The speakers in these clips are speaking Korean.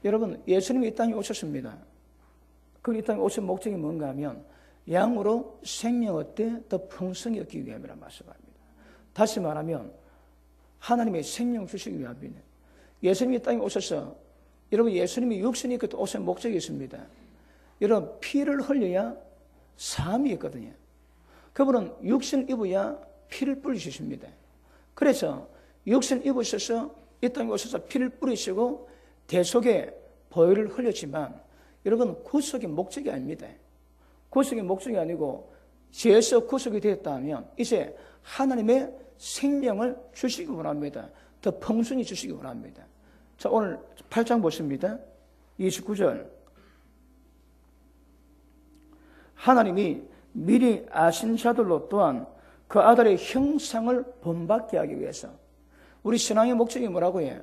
여러분, 예수님이 이 땅에 오셨습니다. 그 이 땅에 오신 목적이 뭔가 하면 양으로 생명 얻되 더 풍성히 얻기 위함이라 말씀합니다. 다시 말하면 하나님의 생명 주시기 위함입니다. 예수님이 이 땅에 오셔서 여러분, 예수님이 육신이 있고 또 오신 목적이 있습니다. 여러분, 피를 흘려야 사함이 있거든요. 그분은 육신 입어야 피를 뿌리시십니다. 그래서 육신 입으셔서 이 땅에 오셔서 피를 뿌리시고 대속의 보혈을 흘렸지만 여러분, 구속의 목적이 아닙니다. 구속의 목적이 아니고 죄에서 구속이 되었다 하면 이제 하나님의 생명을 주시기 원합니다. 더 풍성히 주시기 원합니다. 자, 오늘 8장 보십니다. 29절. 하나님이 미리 아신 자들로 또한 그 아들의 형상을 본받게 하기 위해서. 우리 신앙의 목적이 뭐라고 해요?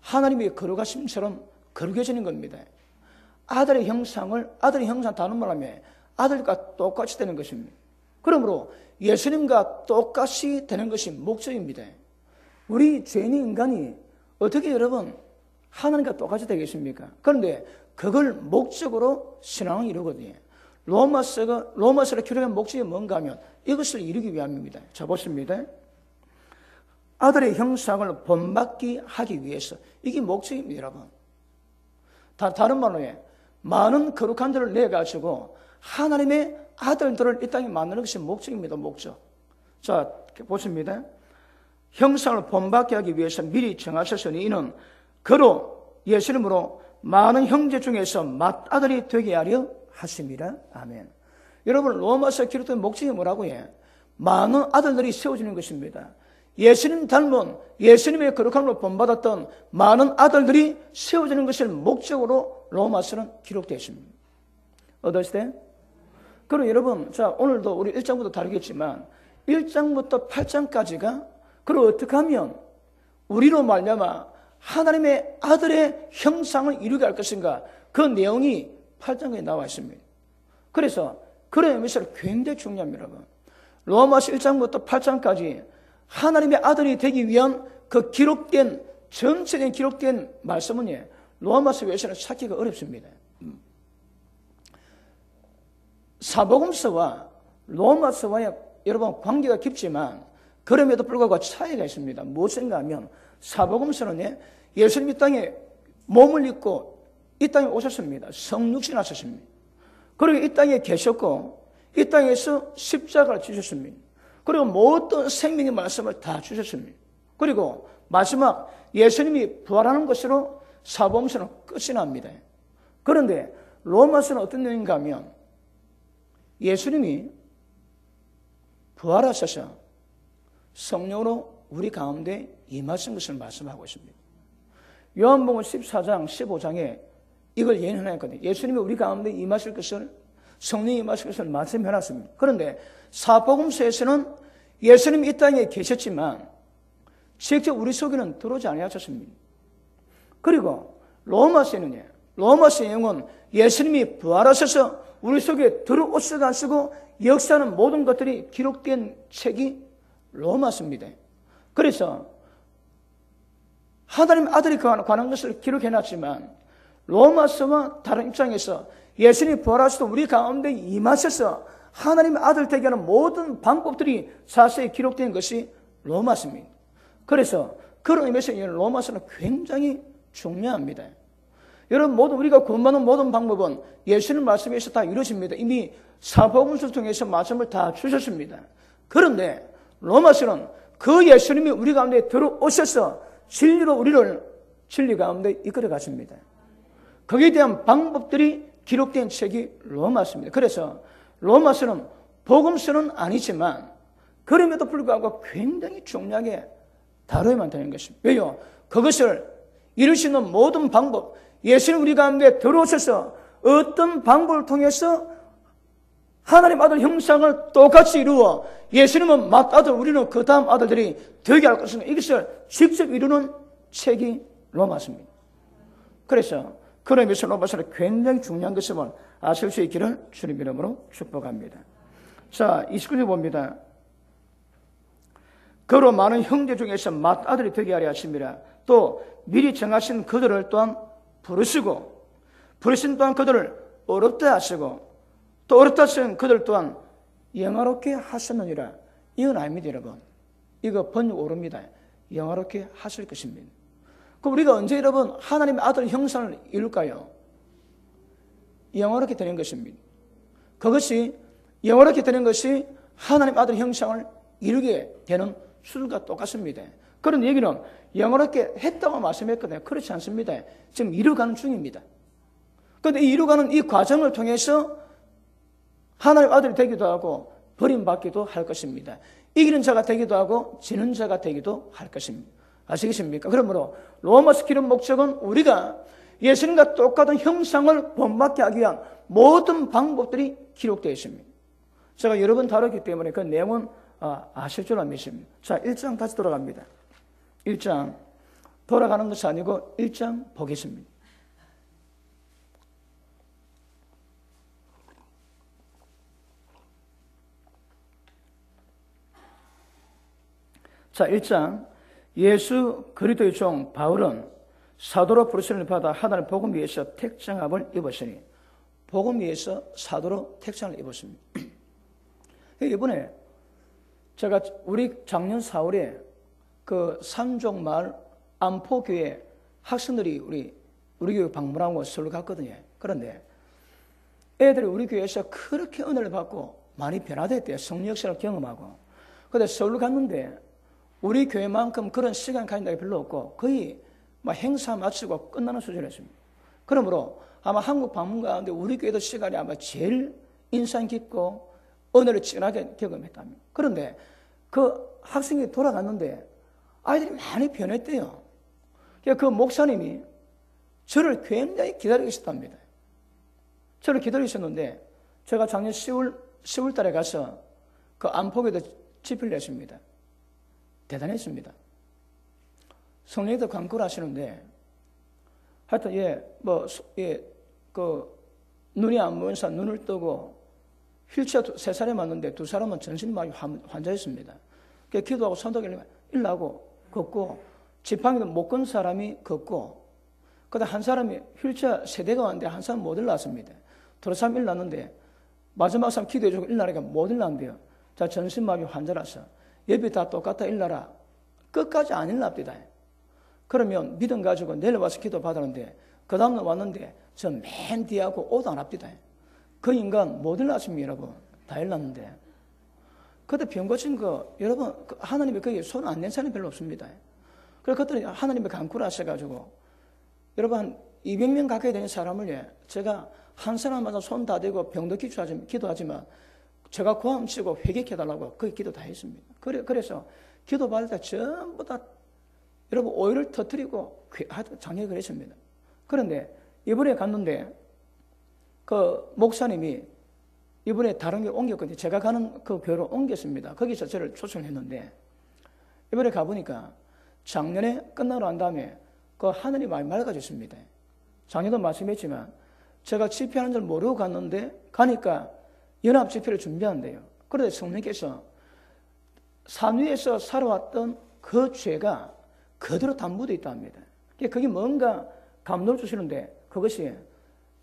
하나님의 거룩하심처럼 거룩해지는 겁니다. 아들의 형상 다른 말하면 아들과 똑같이 되는 것입니다. 그러므로 예수님과 똑같이 되는 것이 목적입니다. 우리 죄인인 인간이 어떻게 여러분 하나님과 똑같이 되겠습니까? 그런데 그걸 목적으로 신앙을 이루거든요. 로마서를 기록한 목적이 뭔가 하면 이것을 이루기 위함입니다. 자, 보십니다. 아들의 형상을 본받게 하기 위해서. 이게 목적입니다, 여러분. 다른 말로 해. 많은 거룩한 자를 내가지고 하나님의 아들들을 이 땅에 만드는 것이 목적입니다, 목적. 자, 보십니다. 형상을 본받게 하기 위해서 미리 정하셨으니 이는 그로 예수님으로 많은 형제 중에서 맏아들이 되게 하려 하심이라. 아멘. 여러분, 로마서 기록된 목적이 뭐라고 해? 많은 아들들이 세워지는 것입니다. 예수님 닮은 예수님의 거룩함으로 본받았던 많은 아들들이 세워지는 것을 목적으로 로마서는 기록되어 있습니다. 어떠시대? 그럼 여러분, 자, 오늘도 우리 1장부터 다루겠지만 1장부터 8장까지가 그럼 어떻게 하면 우리로 말미암아 하나님의 아들의 형상을 이루게 할 것인가? 그 내용이 8장에 나와 있습니다. 그래서 그런 의미에서 굉장히 중요합니다, 여러분. 로마서 1장부터 8장까지 하나님의 아들이 되기 위한 그 기록된 전체적인 기록된 말씀은 로마서 외에서는 찾기가 어렵습니다. 사복음서와 로마서와의 여러분 관계가 깊지만 그럼에도 불구하고 차이가 있습니다. 무엇인가 하면 사복음서는 예수님이 땅에 몸을 입고 이 땅에 오셨습니다. 성육신 하셨습니다. 그리고 이 땅에 계셨고 이 땅에서 십자가를 지셨습니다. 그리고 모든 생명의 말씀을 다 주셨습니다. 그리고 마지막 예수님이 부활하는 것으로 사복음서는 끝이 납니다. 그런데 로마서는 어떤 내용인가 하면 예수님이 부활하셔서 성령으로 우리 가운데 임하신 것을 말씀하고 있습니다. 요한복음 14장 15장에 이걸 예언해놨거든요. 예수님이 우리 가운데 임하실 것을 성령이 임하실 것을 말씀해놨습니다. 그런데 사복음서에서는 예수님이 이 땅에 계셨지만 직접 우리 속에는 들어오지 아니하셨습니다. 그리고 로마서에는요. 로마서 내용은 예수님이 부활하셔서 우리 속에 들어오셔가지고 역사하는 모든 것들이 기록된 책이 로마서입니다. 그래서 하나님 아들이 관한 것을 기록해놨지만 로마서와 다른 입장에서 예수님이 부활하셔서 우리 가운데 임하셔서 하나님의 아들 되게 하는 모든 방법들이 자세히 기록된 것이 로마서입니다. 그래서 그런 의미에서 로마서는 굉장히 중요합니다. 여러분 모두 우리가 구원받는 모든 방법은 예수님 말씀에서 다 이루어집니다. 이미 사복음서를 통해서 말씀을 다 주셨습니다. 그런데 로마서는 그 예수님이 우리 가운데 들어오셔서 진리로 우리를 진리 가운데 이끌어 가십니다. 거기에 대한 방법들이 기록된 책이 로마서입니다. 그래서 로마서는 복음서는 아니지만 그럼에도 불구하고 굉장히 중요하게 다뤄야만 되는 것입니다. 왜요? 그것을 이루시는 모든 방법, 예수님 우리 가운데 들어오셔서 어떤 방법을 통해서 하나님 아들 형상을 똑같이 이루어 예수님은 맏아들, 우리는 그 다음 아들들이 되게 할 것인가, 이것을 직접 이루는 책이 로마서입니다. 그래서 그런 의미에서 로마서는 굉장히 중요한 것임을 아실 수 있기를 주님 이름으로 축복합니다. 자, 29절 봅니다. 그로 많은 형제 중에서 맏아들이 되게 하려 하심이라. 또 미리 정하신 그들을 또한 부르시고 부르신 또한 그들을 어렵다 하시고 또 어렵다 하신 그들 또한 영화롭게 하셨느니라. 이건 아닙니다, 여러분. 이거 번역 오릅니다. 영화롭게 하실 것입니다. 그럼 우리가 언제 여러분 하나님의 아들 형상을 이룰까요? 영화롭게 되는 것입니다. 그것이 영화롭게 되는 것이 하나님 아들 형상을 이루게 되는 수준과 똑같습니다. 그런 얘기는 영화롭게 했다고 말씀했거든요. 그렇지 않습니다. 지금 이루어가는 중입니다. 그런데 이 이루어가는 이 과정을 통해서 하나님 아들이 되기도 하고 버림받기도 할 것입니다. 이기는 자가 되기도 하고 지는 자가 되기도 할 것입니다. 아시겠습니까? 그러므로 로마서 기록 목적은 우리가 예수님과 똑같은 형상을 본받게 하기 위한 모든 방법들이 기록되어 있습니다. 제가 여러 번 다뤘기 때문에 그 내용은 아실 줄 믿습니다. 자, 1장 다시 돌아갑니다. 1장 돌아가는 것이 아니고 1장 보겠습니다. 자, 1장 예수 그리스도의 종 바울은 사도로 부르심을 받아 하나님 복음 위에서 택장함을 입었으니 복음 위에서 사도로 택장을 입었습니다. 이번에 제가 우리 작년 4월에 그 산종마을 안포교회 학생들이 우리 교회 방문하고 서울 갔거든요. 그런데 애들이 우리 교회에서 그렇게 은혜를 받고 많이 변화됐대요. 성령 역사를 경험하고. 그런데 서울 갔는데 우리 교회만큼 그런 시간 가진 데가 별로 없고 거의 막 행사 마치고 끝나는 수준이었습니다. 그러므로 아마 한국 방문 가운데 우리 교회도 시간이 아마 제일 인상 깊고 은혜를 진하게 경험했답니다. 그런데 그 학생이 돌아갔는데 아이들이 많이 변했대요. 그 목사님이 저를 굉장히 기다리고 있었답니다. 저를 기다리고 있었는데 제가 작년 10월 달에 가서 그 안폭에도 집회를 했습니다. 대단했습니다. 성령님도 강구를 하시는데 하여튼 눈이 안 보여서 눈을 뜨고 휠체어 3사람이 맞는데 2사람은 전신마비 환자였습니다. 그래서 기도하고 선도를 일하고 걷고 지팡이도 못 건 사람이 걷고 그다음 한 사람이 휠체어 3대가 왔는데 한 사람 못 일어났습니다. 2사람 일어났는데 마지막 사람 기도해주고 일어나니까 못 일어난대요. 자, 전신마비 환자라서 옆이 다 똑같아 일러라. 끝까지 안 일납니다. 그러면 믿음 가지고 내려와서 기도 받았는데 그 다음날 왔는데 저 맨 뒤하고 오도 안 합니다. 그 인간 못 일났습니다, 여러분. 다 일났는데. 그때 병 고친 거 여러분 하나님이 거기에 손 안 낸 사람이 별로 없습니다. 그래서 그들이 하나님의 강구를 하셔가지고 여러분 한 200명 가까이 되는 사람을 제가 한 사람마다 손 다 대고 병도 기도하지만 제가 고함 치고 회개해달라고 거기 기도 다 했습니다. 그래서 기도 받을 때 전부 다 여러분 오일을 터뜨리고 장례 그랬습니다. 그런데 이번에 갔는데 그 목사님이 이번에 다른 게 옮겼거든요. 제가 가는 그 교회로 옮겼습니다. 거기서 저를 초청했는데 이번에 가보니까 작년에 끝나고 난 다음에 그 하늘이 많이 맑아졌습니다. 작년도 말씀했지만 제가 집회하는 줄 모르고 갔는데 가니까 연합 집회를 준비한대요. 그런데 성령께서 산 위에서 살아왔던 그 죄가 그대로 담보되어 있답니다. 그게 뭔가 감동을 주시는데 그것이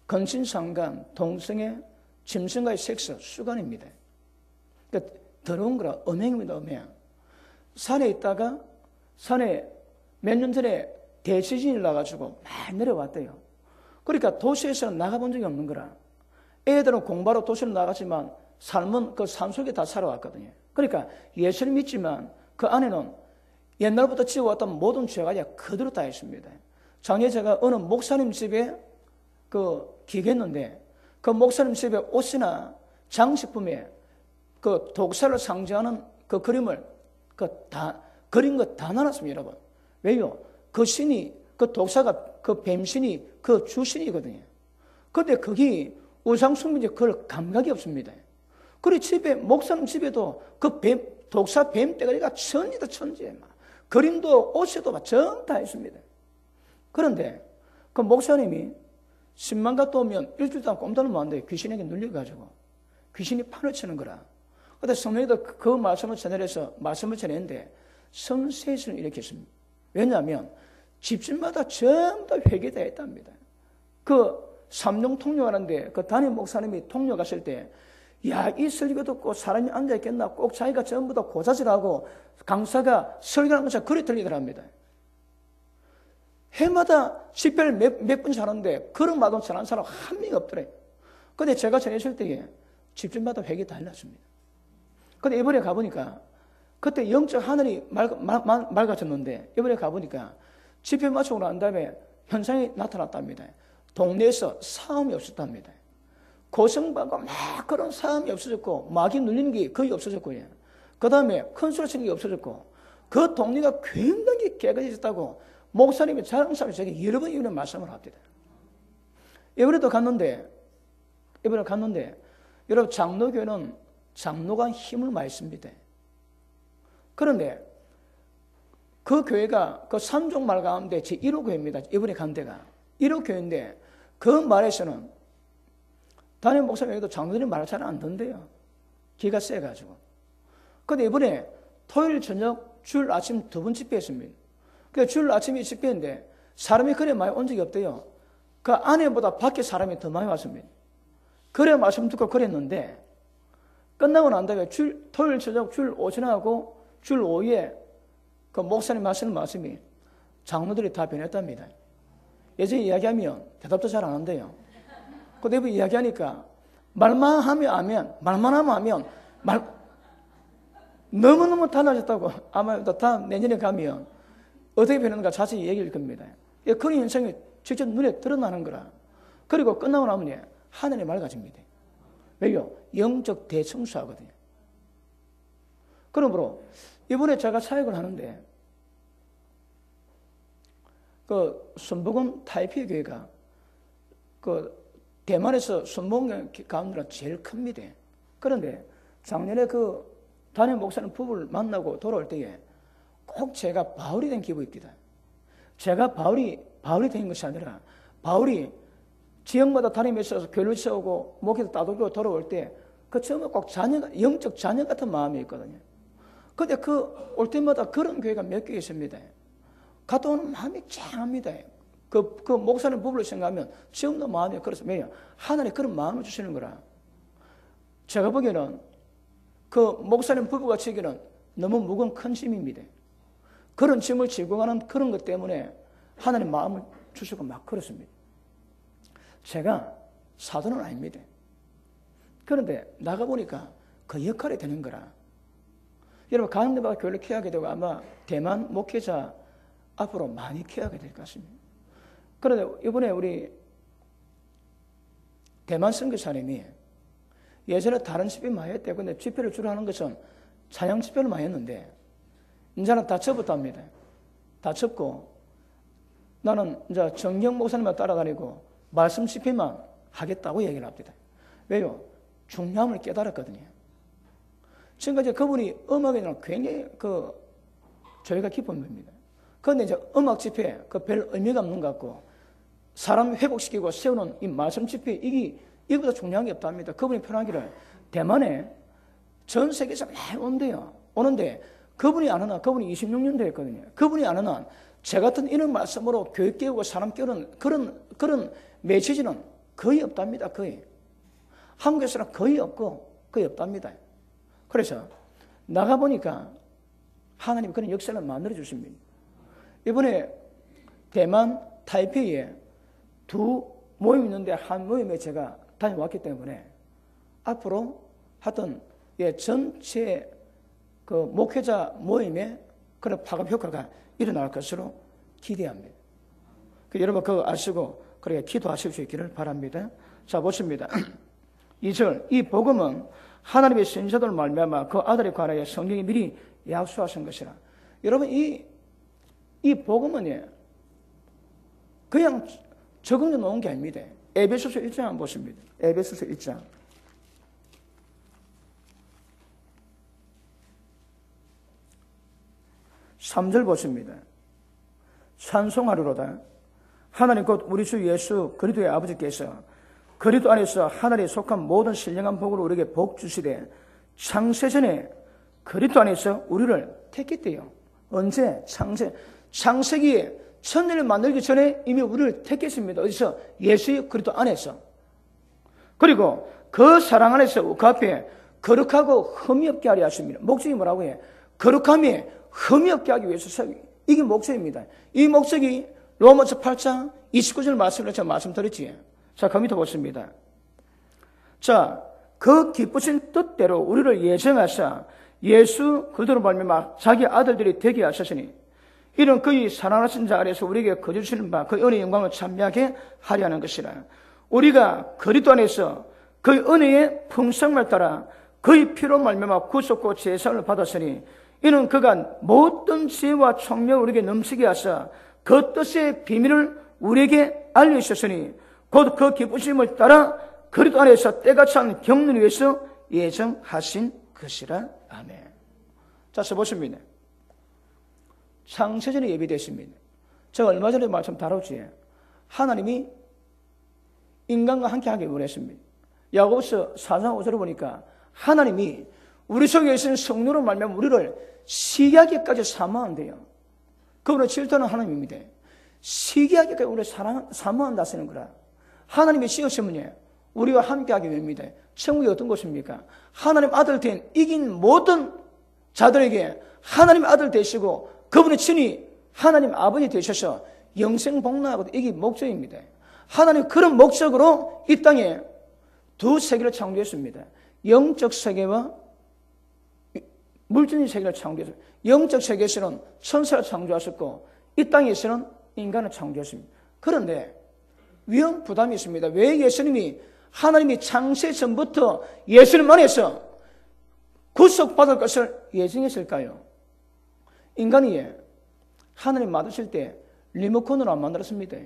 건신상간, 동성애, 짐승과의 섹스, 수간입니다. 그러니까 더러운 거라 음행입니다, 음행. 산에 있다가 산에 몇 년 전에 대지진이 나가지고 많이 내려왔대요. 그러니까 도시에서는 나가본 적이 없는 거라. 애들은 공부하러 도시로 나가지만 삶은 그 산속에 다 살아왔거든요. 그러니까 예수를 믿지만 그 안에는 옛날부터 지어왔던 모든 죄가 그대로 다 있습니다. 작년에 제가 어느 목사님 집에 기겠는데 그 목사님 집에 옷이나 장식품에 그 독사를 상징하는 그 그림을 그린 거 다 나눴습니다, 여러분. 왜요? 그 신이, 그 독사가 그 뱀신이 그 주신이거든요. 그런데 거기 우상숭배지 그걸 감각이 없습니다. 그리고 집에, 목사님 집에도 그 독사 뱀 떼가리가 천지다, 천지에 막. 그림도 옷에도 막 전 다 있습니다. 그런데 그 목사님이 10만 갔다 오면 일주일 동안 꼼다리면 안 돼요. 귀신에게 눌려가지고. 귀신이 판을 치는 거라. 그런데 성령님도 그 말씀을 전해서 말씀을 전했는데 성세신을 일으켰습니다. 왜냐하면 집집마다 전부 다 회개되어 있답니다. 그 삼종 통역하는데 그 담임 목사님이 통역하실 때, 야, 이 설교 듣고 사람이 앉아있겠나? 꼭 자기가 전부 다 고자질하고 강사가 설교하는 것처럼 그리 들리더랍니다. 해마다 집회를 몇 번씩 하는데 그런 마음 전하는 사람 한 명이 없더래. 근데 제가 전했을 때에 집집마다 회개 달랐습니다. 근데 이번에 가보니까 그때 영적 하늘이 맑아졌는데 이번에 가보니까 집회 마치고 난 다음에 현상이 나타났답니다. 동네에서 싸움이 없었답니다. 고성방과 막 그런 싸움이 없어졌고 마귀 눌리는 게 거의 없어졌고요. 그 다음에 큰 소리 치는 게 없어졌고 그 동네가 굉장히 깨끗해졌다고 목사님이 자랑스럽게 제게 여러 번 이번에 말씀을 합니다. 이번에 갔는데 여러분 장로교회는 장로가 힘을 많이 씁니다. 그런데 그 교회가 그 삼종말 가운데 제 1호 교회입니다. 이번에 간 데가 1호 교회인데 그 말에서는 담임 목사님에게도 장로들이 말을 잘 안 듣는데요. 기가 세가지고. 근데 이번에 토요일 저녁 주일 아침 2번 집회했습니다. 그 주일 아침에 집회인데 사람이 그래 많이 온 적이 없대요. 그 안에보다 밖에 사람이 더 많이 왔습니다. 그래 말씀 듣고 그랬는데 끝나고 난 다음에 토요일 저녁 주일 오전하고 주일 오후에 그 목사님 하시는 말씀이 장로들이 다 변했답니다. 예전에 이야기하면 대답도 잘 안 한대요. 근데 이번 이야기하니까 말만 하면 너무너무 달라졌다고. 아마 다음 내년에 가면 어떻게 변했는가 자세히 얘기할 겁니다. 그런 현상이 직접 눈에 드러나는 거라. 그리고 끝나고 나면 하늘이 맑아집니다. 왜요? 영적 대청소하거든요. 그러므로 이번에 제가 사역을 하는데 그 순복음 타이피 교회가 그 대만에서 순복음 가운데는 제일 큽니다. 그런데 작년에 그 담임 목사님 부부를 만나고 돌아올 때에 꼭 제가 바울이 된 기분이 듭니다. 제가 바울이 된 것이 아니라 바울이 지역마다 다니면서 교회를 세우고 목회도 따돌고 돌아올 때 그 처음에 꼭 영적 자녀 같은 마음이 있거든요. 근데 올 때마다 그런 교회가 몇 개 있습니다. 갔다 오는 마음이 짱합니다. 그 목사님 부부를 생각하면 지금도 마음이 그렇습니다. 하나님 그런 마음을 주시는 거라. 제가 보기에는 그 목사님 부부가 지기는 너무 무거운 큰 짐입니다. 그런 짐을 지고 가는 그런 것 때문에 하나님 마음을 주시고 막 그렇습니다. 제가 사도는 아닙니다. 그런데 나가보니까 그 역할이 되는 거라. 여러분 가는 데마다 교회를 케어하게 되고 아마 대만 목회자 앞으로 많이 케어하게 될 것 같습니다. 그런데 이번에 우리 대만 선교사님이 예전에 다른 집회 많이 했대요. 근데 집회를 주로 하는 것은 찬양 집회를 많이 했는데 이제는 다 접었답니다. 다 접고 나는 이제 정경 목사님만 따라다니고 말씀 집회만 하겠다고 얘기를 합니다. 왜요? 중요함을 깨달았거든요. 지금까지 그분이 음악에 대한 굉장히 저희가 기쁜 겁니다. 그런데 이제 음악 집회 별 의미가 없는 것 같고 사람 회복시키고 세우는 이 말씀 집회 이보다 중요한 게 없답니다. 그분이 편하기를 대만에 전 세계에서 많이 온대요. 오는데 그분이 아는 한 그분이 26년 됐거든요. 그분이 아는 한 제 같은 이런 말씀으로 교육 깨우고 사람 깨우는 그런 메시지는 거의 없답니다. 거의. 한국에서는 거의 없답니다. 그래서 나가보니까 하나님이 그런 역사를 만들어 주십니다. 이번에 대만 타이페이에 2 모임이 있는데 한 모임에 제가 다녀왔기 때문에 앞으로 하여튼 전체 그 목회자 모임에 그런 파급 효과가 일어날 것으로 기대합니다. 여러분 그거 아시고 그렇게 기도하실 수 있기를 바랍니다. 자 보십니다. 2절 이 복음은 하나님의 선지자들 말미암아 그 아들에 관하여 성경이 미리 약속하신 것이라. 여러분 이 복음은 그냥 적응해 놓은 게 아닙니다. 에베소서 1장 한번 보십니다. 에베소서 1장 3절 보십니다. 찬송하리로다. 하나님 곧 우리 주 예수 그리스도의 아버지께서 그리스도 안에서 하늘에 속한 모든 신령한 복을 우리에게 복 주시되 창세전에 그리스도 안에서 우리를 택했대요. 언제? 창세기에 천년을 만들기 전에 이미 우리를 택했습니다. 어디서? 예수의 그리스도 안에서. 그리고 그 사랑 안에서 그 앞에 거룩하고 흠이 없게 하려 하십니다. 목적이 뭐라고 해? 거룩함이 흠이 없게 하기 위해서. 이게 목적입니다. 이 목적이 로마서 8장 29절 말씀을 제가 말씀드렸지. 자, 그 밑에 보십니다. 자, 그 기쁘신 뜻대로 우리를 예정하사 예수 그리스도로 말미암아 자기 아들들이 되게 하셨으니 이런 그의 사랑하신 자 아래서 우리에게 거주시는 바 그 은혜의 영광을 참여하게 하려 하는 것이라. 우리가 그리스도 안에서 그 은혜의 풍성을 따라 그의 피로 말미암아 구속고 제사를 받았으니 이는 그가 모든 지혜와 총명을 우리에게 넘치게 하사 그 뜻의 비밀을 우리에게 알려주셨으니 곧 그 기쁘심을 따라 그리스도 안에서 때가 찬 경륜을 위해서 예정하신 것이라. 아멘. 자, 써보십니다. 창세전에 예비되었습니다. 제가 얼마 전에 말씀 다뤘지. 하나님이 인간과 함께 하기 원했습니다. 야고보서 4장 5절을 보니까 하나님이 우리 속에 있는 성령으로 말미암아 우리를 시기하기까지 사모한대요. 그분은 질투하는 하나님입니다. 시기하기까지 우리를 사모한다 쓰는 거라. 하나님의 지으시면요, 우리와 함께하기 위함입니다. 천국이 어떤 곳입니까? 하나님 아들 된 이긴 모든 자들에게 하나님 아들 되시고 그분의 친히 하나님 아버지 되셔서 영생 복락하고 이게 목적입니다. 하나님 그런 목적으로 이 땅에 두 세계를 창조했습니다. 영적 세계와 물질의 세계를 창조했습니다. 영적 세계에서는 천사를 창조하셨고 이 땅에서는 인간을 창조했습니다. 그런데 위험 부담이 있습니다. 왜 예수님이 하나님이 창세 전부터 예수님 안에서 구속받을 것을 예정했을까요? 인간이 하나님 만드실 때 리모컨으로 안 만들었습니다.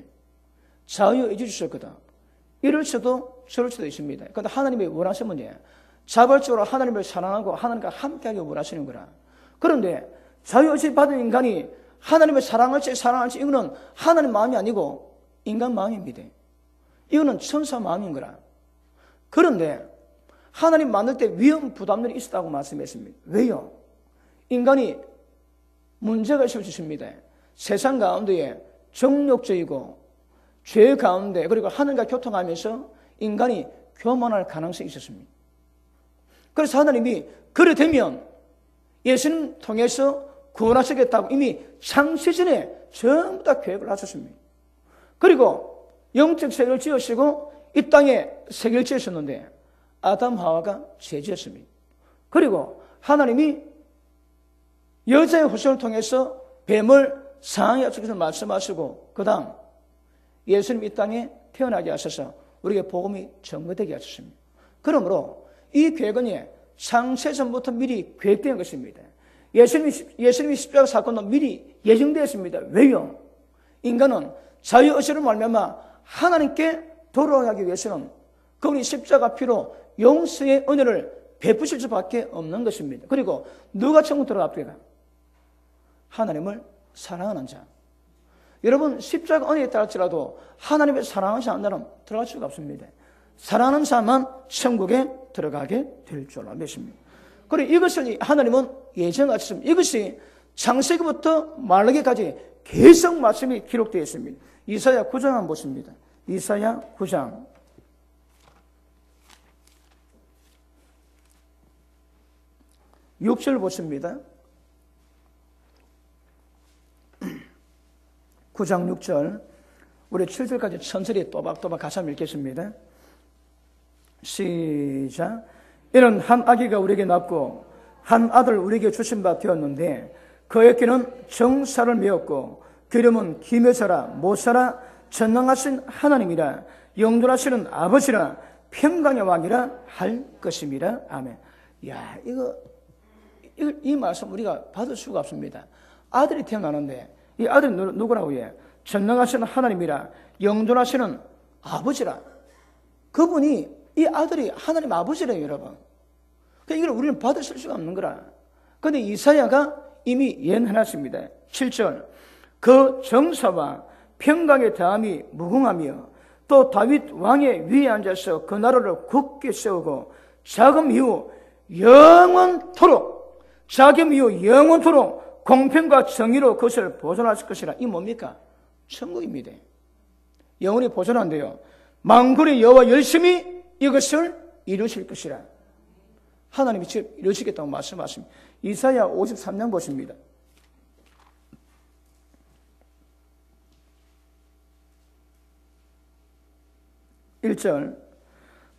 자유의지 주셨거든. 이럴 수도 저럴 수도 있습니다. 그런데 하나님이 원하시면 자발적으로 하나님을 사랑하고 하나님과 함께하기 원하시는 거라. 그런데 자유의지 받은 인간이 하나님을 사랑할지 이거는 하나님 마음이 아니고 인간 마음입니다. 이거는 천사 마음인 거라. 그런데 하나님 만들 때 위험 부담들이 있었다고 말씀했습니다. 왜요? 인간이 문제가 있을 수 있습니다. 세상 가운데에 정욕적이고 죄 가운데 그리고 하늘과 교통하면서 인간이 교만할 가능성이 있었습니다. 그래서 하나님이 그래 되면 예수님 통해서 구원하시겠다고 이미 창세전에 전부 다 계획을 하셨습니다. 그리고 영적 세계를 지으시고 이 땅에 세계를 지으셨는데 아담 하와가 죄지었습니다. 그리고 하나님이 여자의 후손을 통해서 뱀을 상하게 하셔서 말씀하시고 그 다음 예수님 이 땅에 태어나게 하셔서 우리에게 복음이 전거되게 하셨습니다. 그러므로 이 계획은 창세전부터 미리 계획된 것입니다. 예수님이 십자가 사건도 미리 예정되었습니다. 왜요? 인간은 자유의지를 말미암아 하나님께 돌아가기 위해서는 그분이 십자가 피로 용서의 은혜를 베푸실 수밖에 없는 것입니다. 그리고 누가 천국 들어갑니까? 하나님을 사랑하는 자. 여러분 십자가 은혜에 따를지라도 하나님을 사랑하지 않는 자는 들어갈 수가 없습니다. 사랑하는 자만 천국에 들어가게 될 줄로 믿습니다. 그리고 이것을 하나님은 예정하셨습니다. 이것이 창세기부터 말라기까지 계속 말씀이 기록되어 있습니다. 이사야 9장 한번 보십니다. 이사야 9장 6절 보십니다. 9장 6절 우리 7절까지 천천히 또박또박 가사 읽겠습니다. 시작. 이는 한 아기가 우리에게 낳고 한 아들 우리에게 주신 바 되었는데 그에게는 정사를 메었고 기름은 기묘사라 모사라 전능하신 하나님이라 영존하시는 아버지라 평강의 왕이라 할 것임이라. 아멘. 야, 이 말씀 우리가 받을 수가 없습니다. 아들이 태어나는데 이 아들이 누구라고 해? 전능하시는 하나님이라 영존하시는 아버지라. 그분이 이 아들이 하나님 아버지래요, 여러분. 그러니까 이걸 우리는 받으실 수가 없는 거라. 그런데 이사야가 이미 예언해놨습니다. 7절. 그 정사와 평강의 다함이 무궁하며 또 다윗 왕의 위에 앉아서 그 나라를 굳게 세우고 자금 이후 영원토록 공평과 정의로 그것을 보존하실 것이라. 이 뭡니까? 천국입니다. 영원히 보존한대요. 만군의 여호와 열심히 이것을 이루실 것이라. 하나님이 직접 이루시겠다고 말씀하십니다. 이사야 53장 보십니다. 1절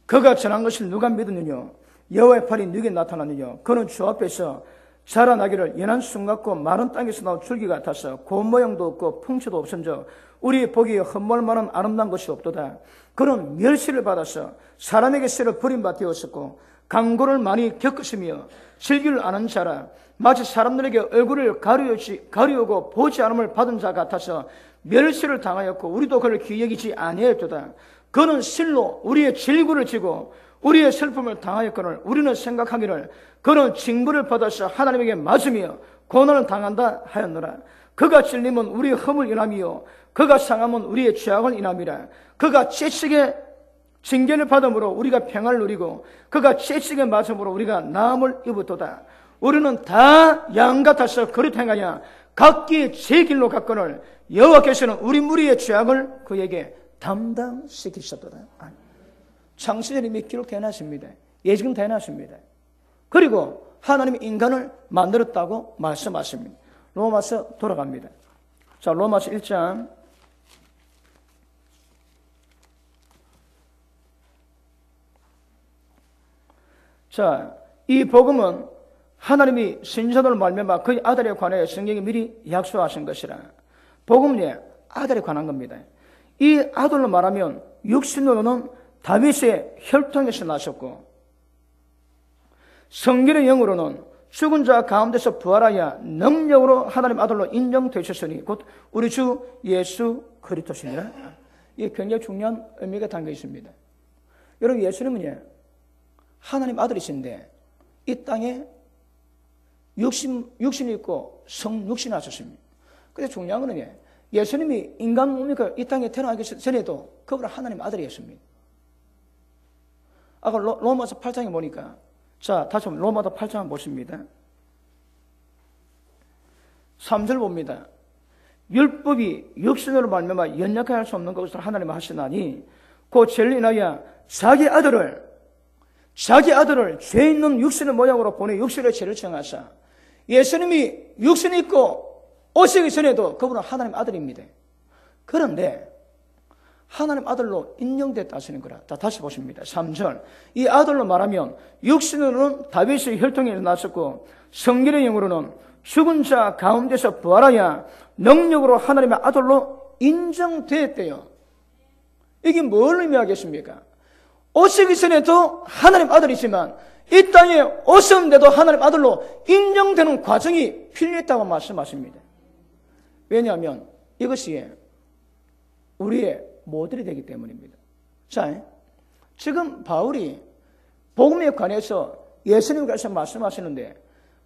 그가 전한 것을 누가 믿었느냐? 여호와의 팔이 누구에게 나타났느냐? 그는 주 앞에서 자라나기를 연한 순 같고 마른 땅에서 나온 줄기 같아서 고운 모양도 없고 풍채도 없은저 우리 보기에 흠몰 만한 아름다운 것이 없도다. 그는 멸시를 받아서 사람에게서 버림받되었었고 강고를 많이 겪었으며 슬기를 아는 자라 마치 사람들에게 얼굴을 가리우고 보지 않음을 받은 자 같아서 멸시를 당하였고 우리도 그를 귀히 여기지 아니하였도다. 그는 실로 우리의 질구를 지고 우리의 슬픔을 당하였거늘 우리는 생각하기를 그는 징벌을 받아서 하나님에게 맞으며 고난을 당한다 하였노라. 그가 찔림은 우리의 흠을 인함이요 그가 상함은 우리의 죄악을 인함이라. 그가 채찍에 징계를 받음으로 우리가 평안을 누리고 그가 채찍에 맞음으로 우리가 나음을 입었도다. 우리는 다 양 같아서 그릇 행하냐 각기 제 길로 갔거늘 여호와께서는 우리 무리의 죄악을 그에게 담당시키셨도다. 창세전에 이미 기록되어놨습니다. 예지금 되어놨습니다. 그리고 하나님이 인간을 만들었다고 말씀하십니다. 로마서 돌아갑니다. 자, 로마서 1장 자, 이 복음은 하나님이 선지자들을 말미암아 그의 아들에 관하여 성경에 미리 약속하신 것이라. 복음은 아들에 관한 겁니다. 이 아들로 말하면 육신으로는 다윗의 혈통에서 나셨고 성결의 영으로는 죽은 자 가운데서 부활하여 능력으로 하나님 아들로 인정되셨으니 곧 우리 주 예수 그리스도시니라. 이게 굉장히 중요한 의미가 담겨 있습니다. 여러분, 예수님은 하나님 아들이신데 이 땅에 육신이 있고 성육신을 하셨습니다. 그런데 중요한 거는 예수님이 인간 몸이니까 이 땅에 태어나기 전에도 그분은 하나님 아들이었습니다. 아까 로마서 8장에 보니까 자, 다시 한번 로마서 8장 보십니다. 3절 봅니다. 율법이 육신으로 말미암아 연약하게 할 수 없는 것을 하나님 하시나니 그 죄를 인하여 자기 아들을 죄 있는 육신의 모양으로 보내 육신의 죄를 정하사 예수님이 육신이 있고 오시기 전에도 그분은 하나님 아들입니다. 그런데 하나님 아들로 인정됐다 하시는 거라. 다시 보십니다. 3절 이 아들로 말하면 육신으로는 다윗의 혈통에 났었고 성결의 영으로는 죽은 자 가운데서 부활하여 능력으로 하나님의 아들로 인정되었대요. 이게 뭘 의미하겠습니까? 오시기 전에도 하나님 아들이지만 이 땅에 오셨는데도 하나님 아들로 인정되는 과정이 필요했다고 말씀하십니다. 왜냐하면 이것이 우리의 모델이 되기 때문입니다. 자, 지금 바울이 복음에 관해서 예수님에 관해서 말씀하시는데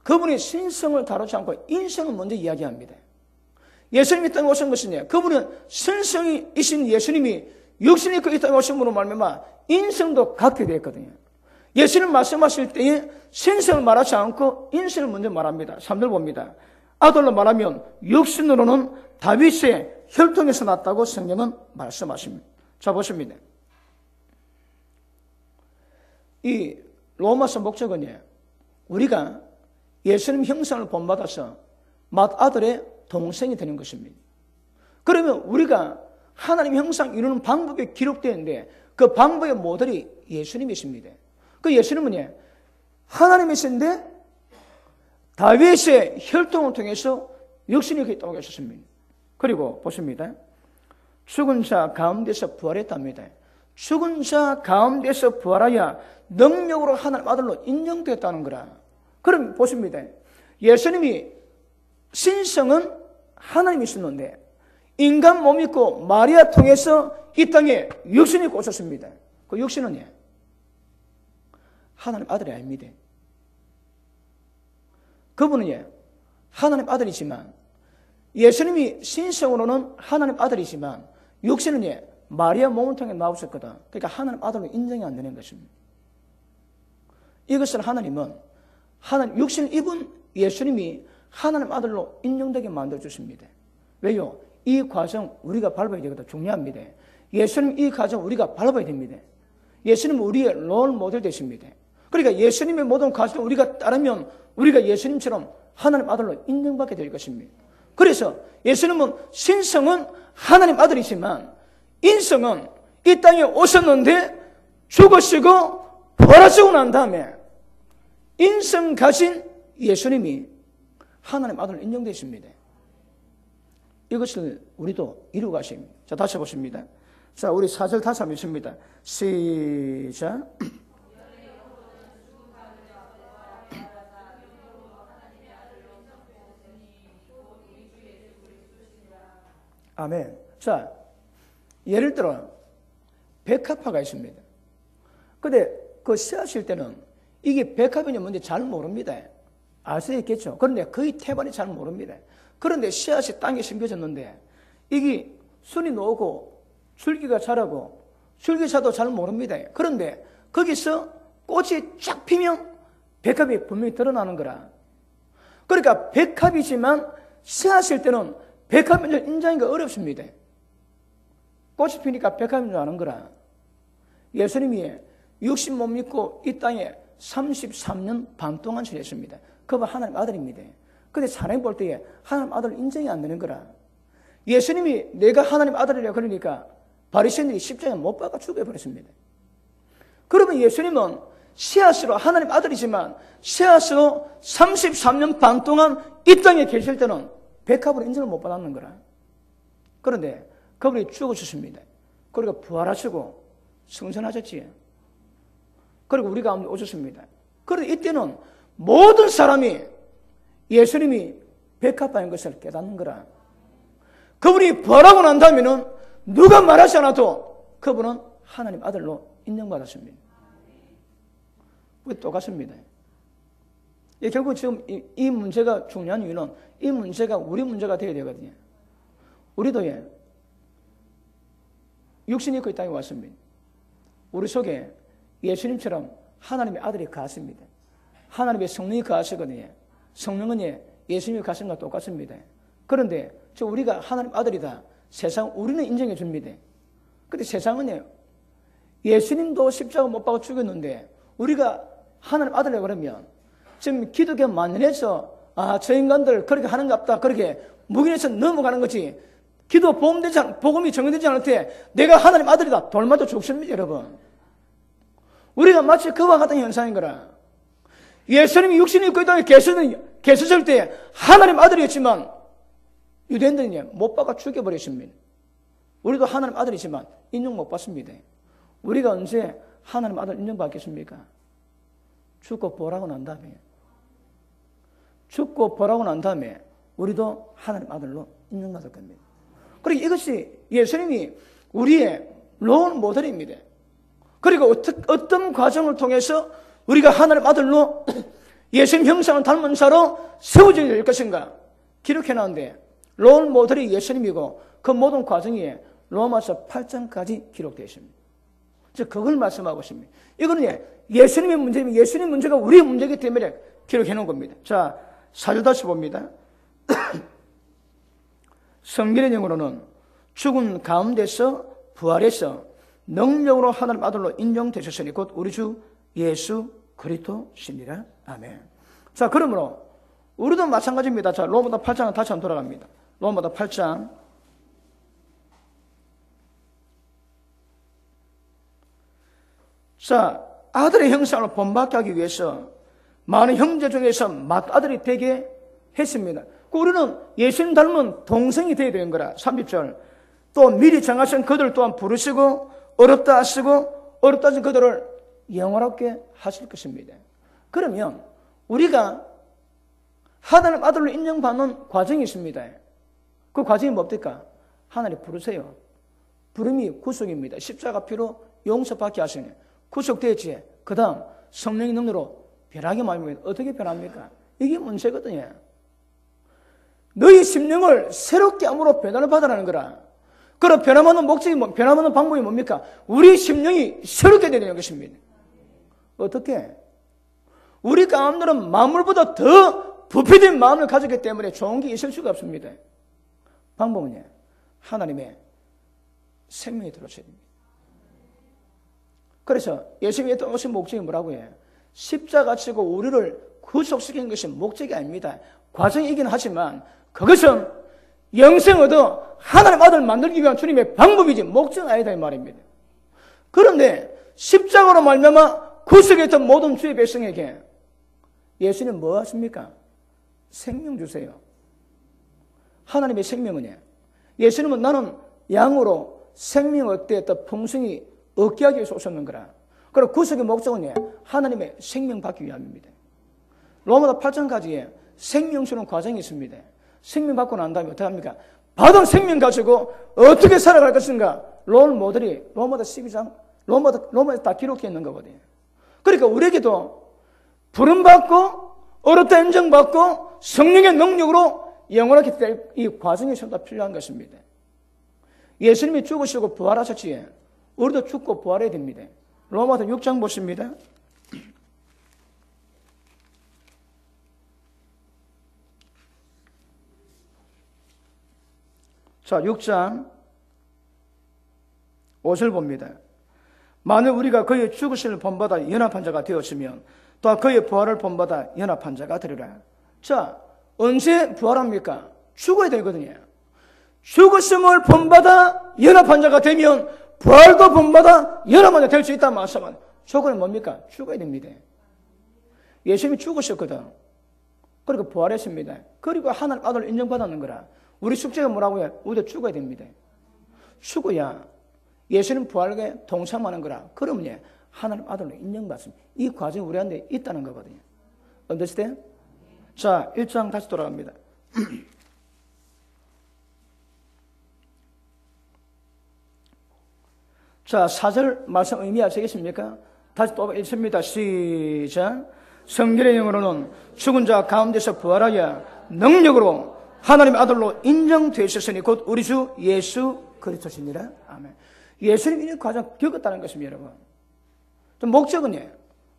그분이 신성을 다루지 않고 인성을 먼저 이야기합니다. 예수님이 이 땅에 오신 것은 그분은 신성이신 예수님이 육신이 이 땅에 오신 분으로 말미암아 인성도 갖게 되었거든요. 예수님 말씀하실 때에 신성을 말하지 않고 인성을 먼저 말합니다. 3절 봅니다. 아들로 말하면 육신으로는 다윗의 혈통에서 났다고 성경은 말씀하십니다. 자, 보십니다. 이 로마서 목적은 우리가 예수님 형상을 본받아서 맏아들의 동생이 되는 것입니다. 그러면 우리가 하나님 형상 이루는 방법이 기록되는데 그 방법의 모델이 예수님이십니다. 그 예수님은 하나님이신데 다윗의 혈통을 통해서 육신이 있다고 하셨습니다. 그리고 보십니다. 죽은 자 가운데서 부활했답니다. 죽은 자 가운데서 부활하여 능력으로 하나님 아들로 인정됐다는 거라. 그럼 보십니다. 예수님이 신성은 하나님이셨는데 인간 몸이 있고 마리아 통해서 이 땅에 육신이 오셨습니다. 그 육신은 하나님 아들이 아닙니다. 그분은 하나님 아들이지만 예수님이 신성으로는 하나님 아들이지만 육신은 마리아 몸을 통해 나오셨거든. 그러니까 하나님 아들로 인정이 안 되는 것입니다. 이것을 하나님은 육신을 입은 예수님이 하나님 아들로 인정되게 만들어 주십니다. 왜요? 이 과정 우리가 밟아야 되거든. 중요합니다. 예수님 이 과정 우리가 밟아야 됩니다. 예수님은 우리의 롤 모델 되십니다. 그러니까 예수님의 모든 과정을 우리가 따르면 우리가 예수님처럼 하나님 아들로 인정받게 될 것입니다. 그래서 예수님은 신성은 하나님 아들이지만 인성은 이 땅에 오셨는데 죽으시고 부활하시고 난 다음에 인성 가진 예수님이 하나님 아들로 인정되십니다. 이것을 우리도 이루고 가십니다. 자, 다시 보십니다. 자, 우리 4절 다시 한번 읽습니다. 시작. 아멘. 자, 예를 들어 백합화가 있습니다. 근데 그 씨앗일 때는 이게 백합이냐 뭔지 잘 모릅니다. 알 수 있겠죠. 그런데 거의 태반이 잘 모릅니다. 그런데 씨앗이 땅에 심겨졌는데 이게 순이 나오고 줄기가 자라고 줄기차도 잘 모릅니다. 그런데 거기서 꽃이 쫙 피면 백합이 분명히 드러나는 거라. 그러니까 백합이지만 씨앗일 때는 백합인 줄 인정하기가 어렵습니다. 꽃이 피니까 백합인 줄 아는 거라. 예수님이 육신 못 믿고 이 땅에 33년 반 동안 지냈습니다. 그가 하나님 아들입니다. 근데 사람이 볼 때에 하나님 아들을 인정이 안 되는 거라. 예수님이 내가 하나님 아들이라 그러니까 바리새인들이 십자가에 못 박아 죽여버렸습니다. 그러면 예수님은 씨앗으로 하나님 아들이지만 씨앗으로 33년 반 동안 이 땅에 계실 때는 백합으로 인정을 못 받았는 거라. 그런데 그분이 죽으셨습니다. 그리고 부활하시고 승천하셨지. 그리고 우리 가운데 오셨습니다. 그런데 이때는 모든 사람이 예수님이 백합화인 것을 깨닫는 거라. 그분이 부활하고 난 다음에는 누가 말하지 않아도 그분은 하나님 아들로 인정받았습니다. 똑같습니다. 결국 지금 이 문제가 중요한 이유는 이 문제가 우리 문제가 되어야 되거든요. 우리도 육신이 그 땅에 왔습니다. 우리 속에 예수님처럼 하나님의 아들이 가십니다. 하나님의 성령이 가시거든요. 성령은 예수님이 가신 것과 똑같습니다. 그런데 우리가 하나님 아들이다. 세상 우리는 인정해 줍니다. 그런데 세상은 예수님도 십자가 못 박아 죽였는데 우리가 하나님 아들이라고 그러면 지금 기독교 만연해서 저 인간들 그렇게 하는 것 같다. 그렇게 묵인해서 넘어가는 거지. 기도 복음이 정해되지 않을 때 내가 하나님 아들이다. 돌마도 죽습니다, 여러분. 우리가 마치 그와 같은 현상인 거라. 예수님이 육신이 입고 이 땅에 계셨을 때 하나님 아들이었지만 유대인들이 못 박아 죽여버렸습니다. 우리도 하나님 아들이지만 인정 못 받습니다. 우리가 언제 하나님 아들 인정받겠습니까? 죽고 부활하고 난 다음에. 죽고 부활하고 난 다음에 우리도 하나님 아들로 인정받을 겁니다. 그리고 이것이 예수님이 우리의 롤 모델입니다. 그리고 어떤 과정을 통해서 우리가 하나님 아들로 예수님 형상을 닮은 자로 세워져야 될 것인가 기록해놨는데 롤 모델이 예수님이고 그 모든 과정이 로마서 8장까지 기록되어 있습니다. 그걸 말씀하고 있습니다. 이거는 예수님의 문제이면 예수님 문제가 우리의 문제이기 때문에 기록해놓은 겁니다. 자, 4절 다시 봅니다. 성경의 영으로는 죽은 가운데서 부활해서 능력으로 하나님 아들로 인정되셨으니 곧 우리 주 예수 그리스도시니라. 아멘. 자, 그러므로 우리도 마찬가지입니다. 자, 로마서 8장은 다시 한번 돌아갑니다. 로마서 8장. 자, 아들의 형상을 본받게 하기 위해서 많은 형제 중에서 맏아들이 되게 했습니다. 우리는 예수님 닮은 동생이 되어야 되는 거라. 30절. 또 미리 정하신 그들 또한 부르시고 어렵다 하시고 어렵다 하신 그들을 영원롭게 하실 것입니다. 그러면 우리가 하나님 아들로 인정받는 과정이 있습니다. 그 과정이 뭡니까? 하나님 부르세요. 부름이 구속입니다. 십자가 피로 용서받게 하시네. 구속되었지. 그 다음 성령의 능력으로 변하게 말입니다. 어떻게 변합니까? 이게 문제거든요. 너희 심령을 새롭게 함으로 변화를 받으라는 거라. 그럼 변화하는 목적이 변화하는 방법이 뭡니까? 우리 심령이 새롭게 되는 것입니다. 어떻게? 우리 가운데는 만물보다 더 부패된 마음을 가졌기 때문에 좋은 게 있을 수가 없습니다. 방법은요. 하나님의 생명이 들어오셔야 됩니다. 그래서 예수님이 오신 목적이 뭐라고 해요? 십자가 지고 우리를 구속시키는 것이 목적이 아닙니다. 과정이긴 하지만 그것은 영생 얻어 하나님 아들 만들기 위한 주님의 방법이지 목적은 아니다 이 말입니다. 그런데 십자가로 말미암아 구속했던 모든 주의 백성에게 예수님 뭐 하십니까? 생명 주세요. 하나님의 생명은 예수님은 나는 양으로 생명 얻되 풍성히 얻게 하기 위해서 오셨는 거라. 그리고 구속의 목적은 하나님의 생명 받기 위함입니다. 로마서 8장까지의 생명 주는 과정이 있습니다. 생명 받고 난 다음에 어떻게 합니까? 받은 생명 가지고 어떻게 살아갈 것인가? 롤 모델이 로마서 12장 로마에 다 기록되어 있는 거거든요. 그러니까 우리에게도 부름받고 어렵다 인정받고 성령의 능력으로 영원하게 될 이 과정이 전부 다 필요한 것입니다. 예수님이 죽으시고 부활하셨지에 우리도 죽고 부활해야 됩니다. 로마서 6장 보십니다. 자, 6장 5절 봅니다. 만일 우리가 그의 죽으심을 본받아 연합한 자가 되었으면 또한 그의 부활을 본받아 연합한 자가 되리라. 자, 언제 부활합니까? 죽어야 되거든요. 죽으심을 본받아 연합한 자가 되면 부활도 본받아 연합한 자가 될 수 있다는 말씀은 조건이 뭡니까? 죽어야 됩니다. 예수님이 죽으셨거든. 그리고 부활했습니다. 그리고 하나님 아들을 인정받았는 거라. 우리 숙제가 뭐라고 해요? 우리도 죽어야 됩니다. 죽어야 예수님 부활에 동참하는 거라. 그러면 하나님 아들로 인정받습니다. 이 과정이 우리한테 있다는 거거든요. understand? 자, 1장 다시 돌아갑니다. 자, 4절 말씀 의미하시겠습니까? 다시 또 읽습니다. 시작. 성결의 영으로는 죽은 자 가운데서 부활하여 능력으로 하나님의 아들로 인정되셨으니 곧 우리 주 예수 그리스도시니라. 아멘. 예수님이 이 과정 겪었다는 것입니다, 여러분. 좀 목적은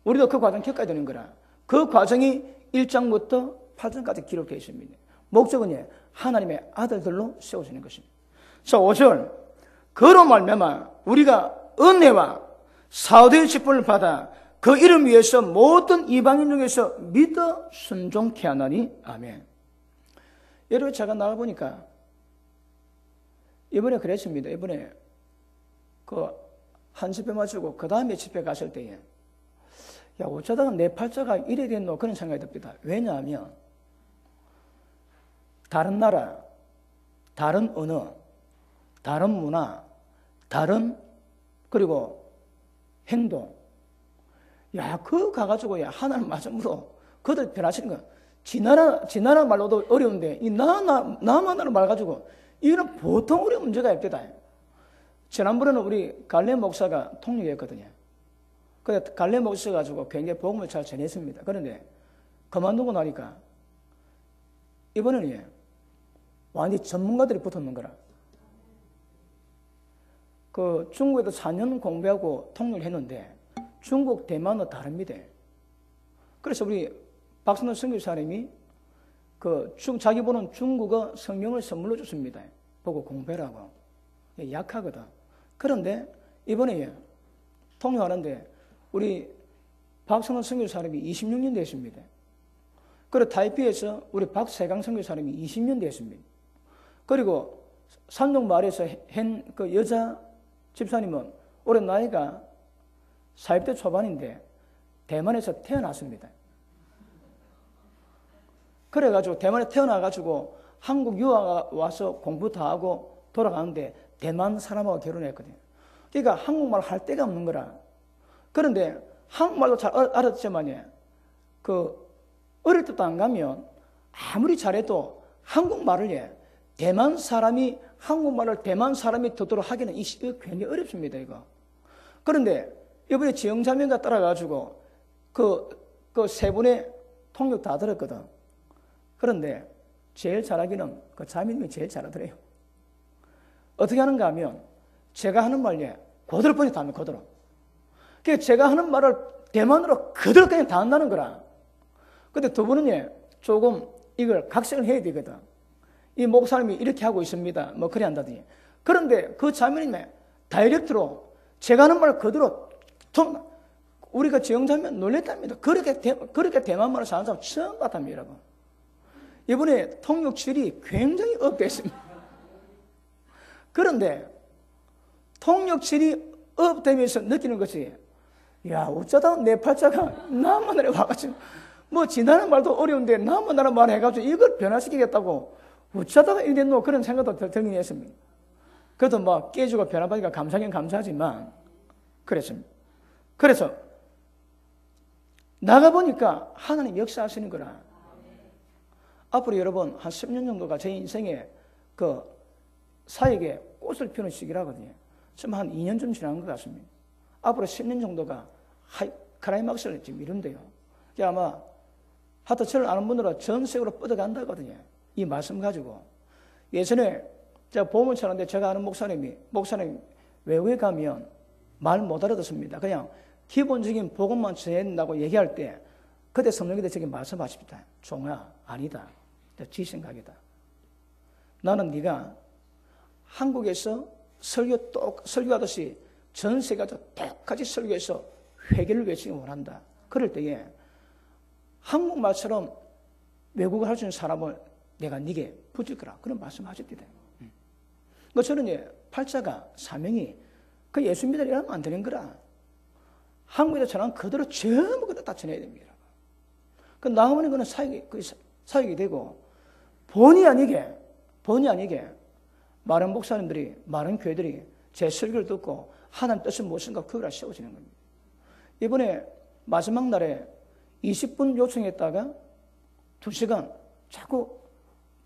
우리도 그 과정 겪어야 되는 거라. 그 과정이 1장부터 8장까지 기록되어 있습니다. 목적은 하나님의 아들들로 세워지는 것입니다. 자, 5절. 그로 말미암아 우리가 은혜와 사도의 직분을 받아 그 이름 위해서 모든 이방인 중에서 믿어 순종케 하나니. 아멘. 여러분, 제가 나가보니까 이번에 그랬습니다. 이번에 한 집회 마치고 그 다음에 집회 갔을 때에 야, 어쩌다가 내 팔자가 이래 됐노? 그런 생각이 듭니다. 왜냐하면 다른 나라, 다른 언어, 다른 문화, 그리고 행동. 야, 그거 가가지고 하나님 말씀으로 그들 변하시는 거야. 지나라 말로도 어려운데, 나만으로 말 가지고, 이거는 보통 어려운 문제가 없대다. 지난번에는 우리 갈래 목사가 통역했거든요. 근데 갈래 목사 가지고 굉장히 복음을 잘 전했습니다. 그런데 그만두고 나니까, 이번에는 완전히 전문가들이 붙었는 거라. 중국에도 4년 공부하고 통역을 했는데, 중국, 대만은 다릅니다. 그래서 우리 박선호 선교사님이 자기 보는 중국어 성경을 선물로 줬습니다. 보고 공부하라고. 약하거든. 그런데 이번에 통역하는데 우리 박선호 선교사님이 26년 됐습니다. 그리고 타이피에서 우리 박세강 선교사님이 20년 됐습니다. 그리고 산동마을에서 그 여자 집사님은 올해 나이가 40대 초반인데 대만에서 태어났습니다. 그래가지고 대만에 태어나가지고 한국 유학 와서 공부 다 하고 돌아가는데 대만 사람하고 결혼했거든요. 그러니까 한국말 할 데가 없는 거라. 그런데 한국말도 잘 알았지만 어릴 때도 안 가면 아무리 잘해도 한국말을 대만 사람이 한국말을 대만 사람이 듣도록 하기는 이거 굉장히 어렵습니다, 이거. 그런데 이번에 지영자매가 따라가지고 그 세 분의 통역 다 들었거든. 그런데 제일 잘하기는 그 자매님이 제일 잘하더래요. 어떻게 하는가 하면 제가 하는 말에 그대로 번역 다 하면 그대로. 그러니까 제가 하는 말을 대만어로 그대로 그냥 다 한다는 거라. 근데 두 분은 조금 이걸 각색을 해야 되거든. 이 목사님이 이렇게 하고 있습니다. 뭐 그래 한다더니. 그런데 그 자매님이 다이렉트로 제가 하는 말 그대로 우리가 지영자면 놀랬답니다. 그렇게 대만말을 사는 사람 처음 봤답니다, 여러분. 이번에 통역질이 굉장히 업됐습니다. 그런데 통역질이 업되면서 느끼는 것이, 야, 어쩌다 내 팔자가 남한나라에 와가지고 뭐 지나는 말도 어려운데 남한나라 말 해가지고 이걸 변화시키겠다고 어쩌다가 이래 됐노, 그런 생각도 들긴 했습니다. 그래도 뭐 깨주고 변화받으니까 감사하긴 감사하지만 그랬습니다. 그래서 나가보니까 하나님 역사하시는 거라. 앞으로 여러분 한 10년 정도가 제 인생에 그 사역에 꽃을 피우는 시기라거든요. 지금 한 2년쯤 지난 것 같습니다. 앞으로 10년 정도가 클라이막스를 지금 이룬대요. 아마 하여튼 저를 아는 분들은 전sek으로 뻗어간다거든요. 이 말씀 가지고. 예전에 제가 보험을 차는데 제가 아는 목사님 외국에 가면 말 못 알아듣습니다. 그냥 기본적인 복음만 전해야 된다고 얘기할 때 그때 성령님께서 저기 말씀하십니다. 종아, 아니다. 지 생각이다. 나는 네가 한국에서 설교하듯이 전 세계가 똑같이 설교해서 회개를 외치기 원한다. 그럴 때에 한국말처럼 외국어를 할 수 있는 사람을 내가 네게 붙일 거라. 그런 말씀하셨대요. 저는 팔자가 사명이 그 예수 믿으려 하면 안 되는 거라. 한국에서 전한 그대로 전부 다 전해야 됩니다. 그 나오는 거는 사역이 되고 본의 아니게 많은 목사님들이, 많은 교회들이 제 설교를 듣고 하나님 뜻이 무엇인가 그걸 세워지는 겁니다. 이번에 마지막 날에 20분 요청했다가 2시간 자꾸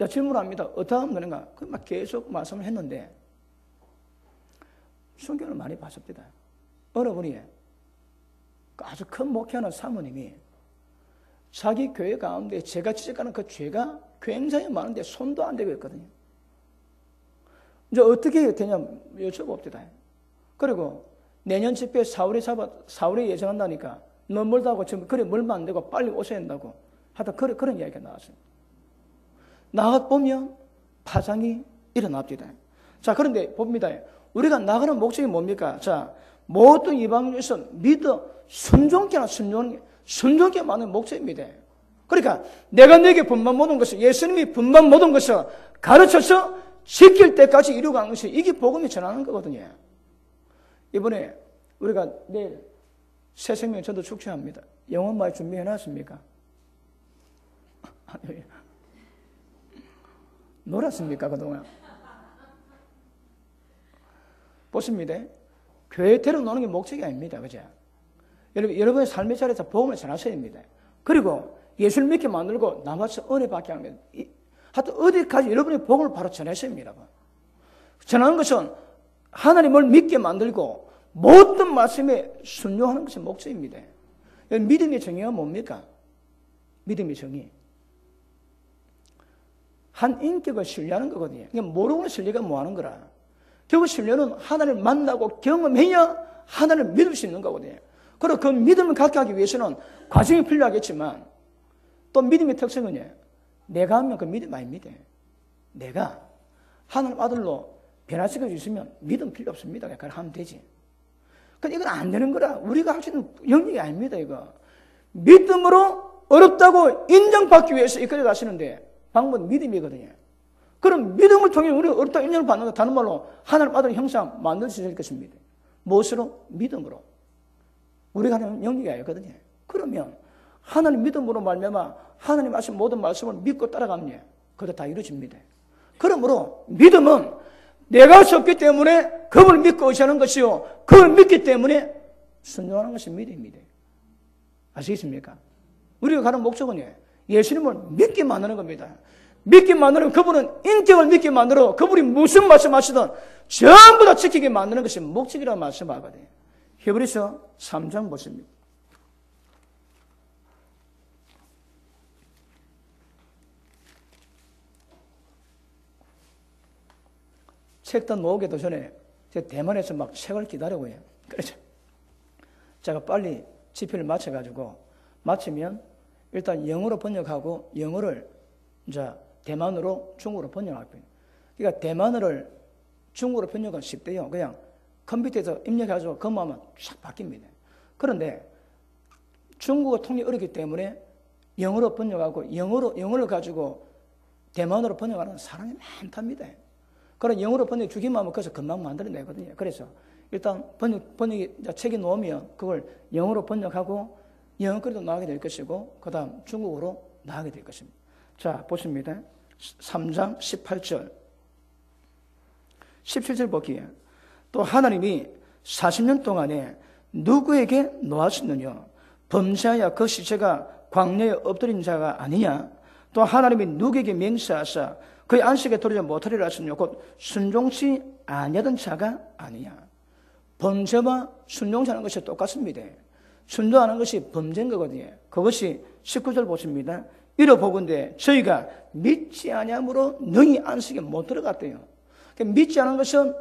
질문합니다. 어떻게 하면 되는가? 막 계속 말씀을 했는데 순교를 많이 받습니다. 어느 분이 아주 큰 목회하는 사모님이 자기 교회 가운데 제가 지적하는 그 죄가 굉장히 많은데 손도 안 대고 있거든요. 이제 어떻게 해야 되냐면 여쭤봅니다. 그리고 내년 집회 4월에 예정한다니까 너무 멀다고 지금 그래 멀면 안 되고 빨리 오셔야 된다고 하여튼 그런 이야기가 나왔어요. 나가보면 파장이 일어납니다. 자, 그런데 봅니다. 우리가 나가는 목적이 뭡니까? 자, 모든 이방인에서 믿어 순종케 많은 목적입니다. 그러니까 내가 내게 분반 모든 것을 예수님이 분반 모든 것을 가르쳐서 지킬 때까지 이루어가는 것이 이게 복음이 전하는 거거든요. 이번에 우리가 내일 새 생명 전도 축제합니다. 영혼 많이 준비해놨습니까? 놀았습니까 그동안? 보십니다. 교회 데려노는 게 목적이 아닙니다. 그죠? 여러분의 삶의 자리에서 복음을 전하셔야 됩니다. 그리고 예수를 믿게 만들고 나머지 은혜 받게 하면 하여튼 어디까지 여러분의 복음을 바로 전하셔야 됩니다. 전하는 것은 하나님을 믿게 만들고 모든 말씀에 순종하는 것이 목적입니다. 믿음의 정의가 뭡니까? 믿음의 정의. 한 인격을 신뢰하는 거거든요. 그러니까 모르는 신뢰가 뭐 하는 거라. 결국 신뢰는 하나님을 만나고 경험해야 하나님을 믿을 수 있는 거거든요. 그리고 그 믿음을 갖게 하기 위해서는 과정이 필요하겠지만 또 믿음의 특성은요. 내가 하면 그 믿음 아닙니다. 내가 하나님 아들로 변화시켜 주시면 믿음 필요 없습니다. 그냥 하면 되지. 근데 이건 안 되는 거라. 우리가 할 수 있는 영역이 아닙니다. 이거 믿음으로 어렵다고 인정받기 위해서 이끌어 가시는데 방법은 믿음이거든요. 그럼 믿음을 통해 우리가 어렵다고 인정을 받는다. 다른 말로 하나님 아들의 형상 만들 수 있을 것입니다. 무엇으로? 믿음으로. 우리가 하는 영역이 아니거든요. 그러면 하나님 믿음으로 말미암아 하나님 하신 모든 말씀을 믿고 따라가면 그것도 다 이루어집니다. 그러므로 믿음은 내가 섰기 때문에 그분을 믿고 의지하는 것이요. 그걸 믿기 때문에 순종하는 것이 믿음입니다. 아시겠습니까? 우리가 가는 목적은요. 예수님을 믿게 만드는 겁니다. 믿게 만드는 그분은 인격을 믿게 만들어 그분이 무슨 말씀하시든 전부 다 지키게 만드는 것이 목적이라고 말씀하거든요. 히브리서 3장 보십니다. 책도 모으기도 전에 제가 대만에서 막 책을 기다리고 해요. 그래서 제가 빨리 집필을 마쳐가지고 마치면 일단 영어로 번역하고 영어를 이제 대만어로 중국어로 번역하거든요. 그러니까 대만어를 중국어로 번역은 쉽대요. 그냥 컴퓨터에서 입력해가지고 그것만 쫙 바뀝니다. 그런데 중국어 통역이 어렵기 때문에 영어로 번역하고 영어를 가지고 대만어로 번역하는 사람이 많답니다. 그런 영어로 번역 주기만 하면 그래서 금방 만들어내거든요. 그래서 일단 번역이 책이 나오면 그걸 영어로 번역하고 영어글도 나가게 될 것이고 그 다음 중국어로 나가게 될 것입니다. 자, 보십니다. 3장 18절 17절 보기에 또 하나님이 40년 동안에 누구에게 놓았느냐 범죄하여 그 시체가 광야에 엎드린 자가 아니냐 또 하나님이 누구에게 맹세하사 그의 안식에 들어오지 못하리라 하시며 곧 순종치 아니하던 자가 아니냐. 범죄와 순종하는 것이 똑같습니다. 순종하는 것이 범죄인 거거든요. 그것이 19절 보십니다. 이러보건대 저희가 믿지 아니함으로 능히 안식에 못 들어갔대요. 그러니까 믿지 않은 것은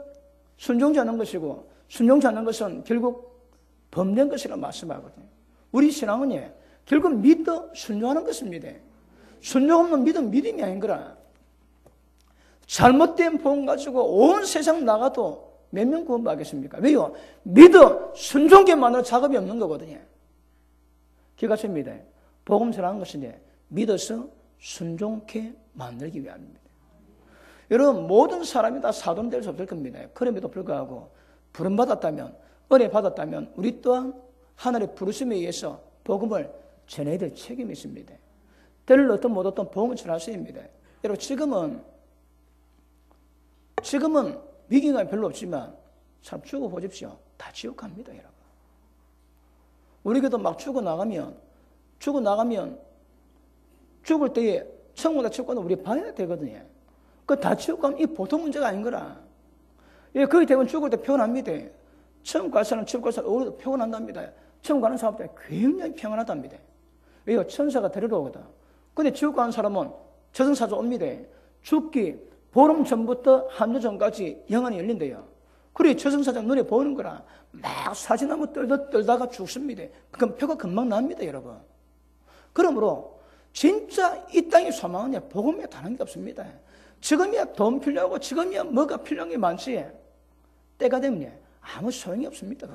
순종치 않은 것이고 순종치 않는 것은 결국 범죄인 것이라 말씀하거든요. 우리 신앙은 결국 믿어 순종하는 것입니다. 순종 없는 믿음 믿음이 아닌 거라. 잘못된 복음 가지고 온 세상 나가도 몇 명 구원받겠습니까? 왜요? 믿어 순종케만으로 작업이 없는 거거든요. 기가십니다. 복음 전하는 것은 믿어서 순종케 만들기 위함입니다. 여러분 모든 사람이 다 사도는 될 수 없을 겁니다. 그럼에도 불구하고 부름받았다면 은혜 받았다면 우리 또한 하나님의 부르심에 의해서 복음을 전해야 될 책임이 있습니다. 때를 얻든 못 얻든 복음을 전할 수 있습니다. 여러분 지금은 위기감이 별로 없지만 참 죽어보십시오. 다 지옥 갑니다. 여러분. 우리에게도 막 죽어나가면 죽을 때에 천국이나 천국은 우리 봐야 되거든요. 그 다 지옥 가면 이 보통 문제가 아닌 거라. 예, 거기 대부분 죽을 때 표현합니다. 천국 갈 사람, 지옥 갈 사람 오늘도 표현한답니다. 천국 가는 사람들 굉장히 평안하답니다. 왜요? 천사가 데리러 오거든. 근데 지옥 가는 사람은 저승사자 옵니다. 죽기 보름 전부터 한 주 전까지 영안이 열린대요. 그래 저승사자 눈에 보이는 거라 막 사지나무 떨다가 죽습니다. 그럼 표가 금방 납니다, 여러분. 그러므로 진짜 이 땅의 소망은 복음에 다른 게 없습니다. 지금이야 돈 필요하고 지금이야 뭐가 필요한 게 많지 때가 되면 아무 소용이 없습니다.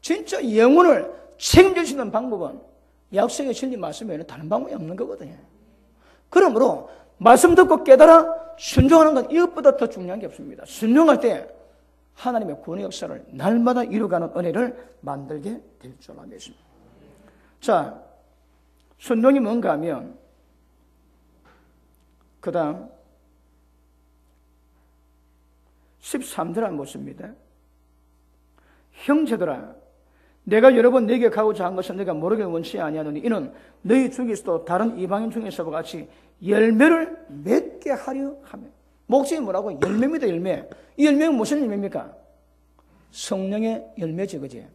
진짜 영혼을 책임질 수 있는 방법은 약속의 진리 말씀 외에는 다른 방법이 없는 거거든요. 그러므로 말씀 듣고 깨달아 순종하는 건 이것보다 더 중요한 게 없습니다. 순종할 때 하나님의 구원의 역사를 날마다 이루어가는 은혜를 만들게 될 줄 믿습니다. 자, 순종이 뭔가 하면 그 다음 13절 한번 보십니다. 형제들아 내가 여러 번 네게 가고자 한 것은 네가 모르게 원치 아니하노니 이는 너희 중에서도 다른 이방인 중에서와 같이 열매를 맺게 하려 하며 목적이 뭐라고? 열매입니다. 열매. 이 열매는 무슨 열매입니까? 성령의 열매지 그지?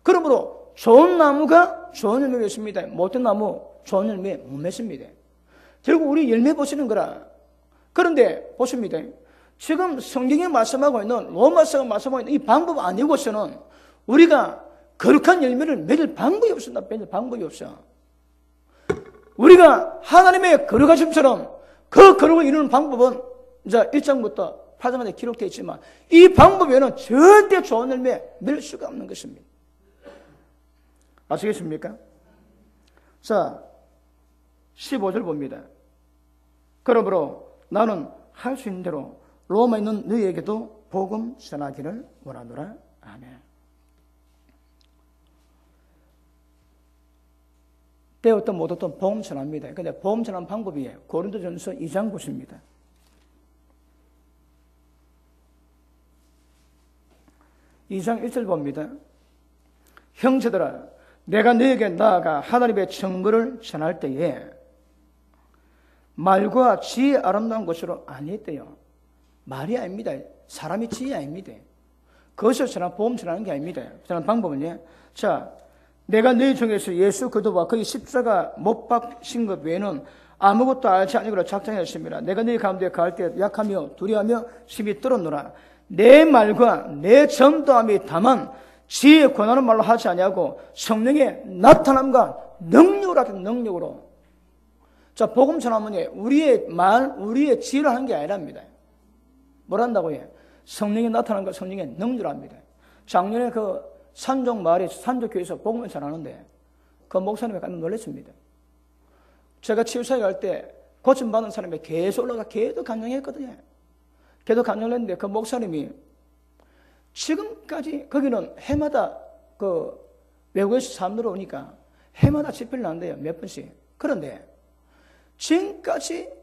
그러므로 좋은 나무가 좋은 열매를 맺습니다. 못된 나무 좋은 열매 못 맺습니다. 결국 우리 열매 보시는 거라. 그런데 보십니다. 지금 성경에 말씀하고 있는 로마서가 말씀하고 있는 이 방법 아니고서는 우리가 거룩한 열매를 맺을 방법이 없습니다. 맺을 방법이 없어. 우리가 하나님의 거룩하심처럼 그 거룩을 이루는 방법은 이제 1장부터 8장까지 기록되어 있지만 이 방법에는 절대 좋은 열매 맺을 수가 없는 것입니다. 아시겠습니까? 자, 15절 봅니다. 그러므로 나는 할 수 있는 대로 로마에 있는 너희에게도 복음 전하기를 원하노라. 아멘. 되었든 못했든 복음 전합니다. 그런데 복음 전하는 방법이 고린도전서 2장 보십니다. 2장 1절 봅니다. 형제들아 내가 너에게 나아가 하나님의 증거를 전할 때에 말과 지혜 아름다운 것으로 아니었대요. 말이 아닙니다. 사람이 지혜 아닙니다. 그것을 전하는 복음 전하는 게 아닙니다. 전하는 방법은요. 자, 내가 너희 중에서 예수 그리스도와 그의 십자가 못 박힌 것 외에는 아무것도 알지 아니고라 작정하였습니다. 내가 너희 가운데 가할 때 약하며 두려워하며 심히 떨었노라. 내 말과 내 전도함이 다만 지혜의 권하는 말로 하지 아니하고 성령의 나타남과 능력으로 자, 복음 전하면 우리의 말, 우리의 지혜를 하는 게 아니랍니다. 뭘 한다고 해? 성령이 나타나는 거 성령의 능력을 합니다. 작년에 그 산종 마을에 산족교회에서 복음을 전하는데 그 목사님이 깜짝 놀랐습니다. 제가 치유사에 갈 때 고침받은 사람이 계속 올라가 계속 간증했거든요. 계속 간증했는데 그 목사님이 지금까지 거기는 해마다 그 외국에서 사람들 오니까 해마다 집회를 한대요. 몇 번씩. 그런데 지금까지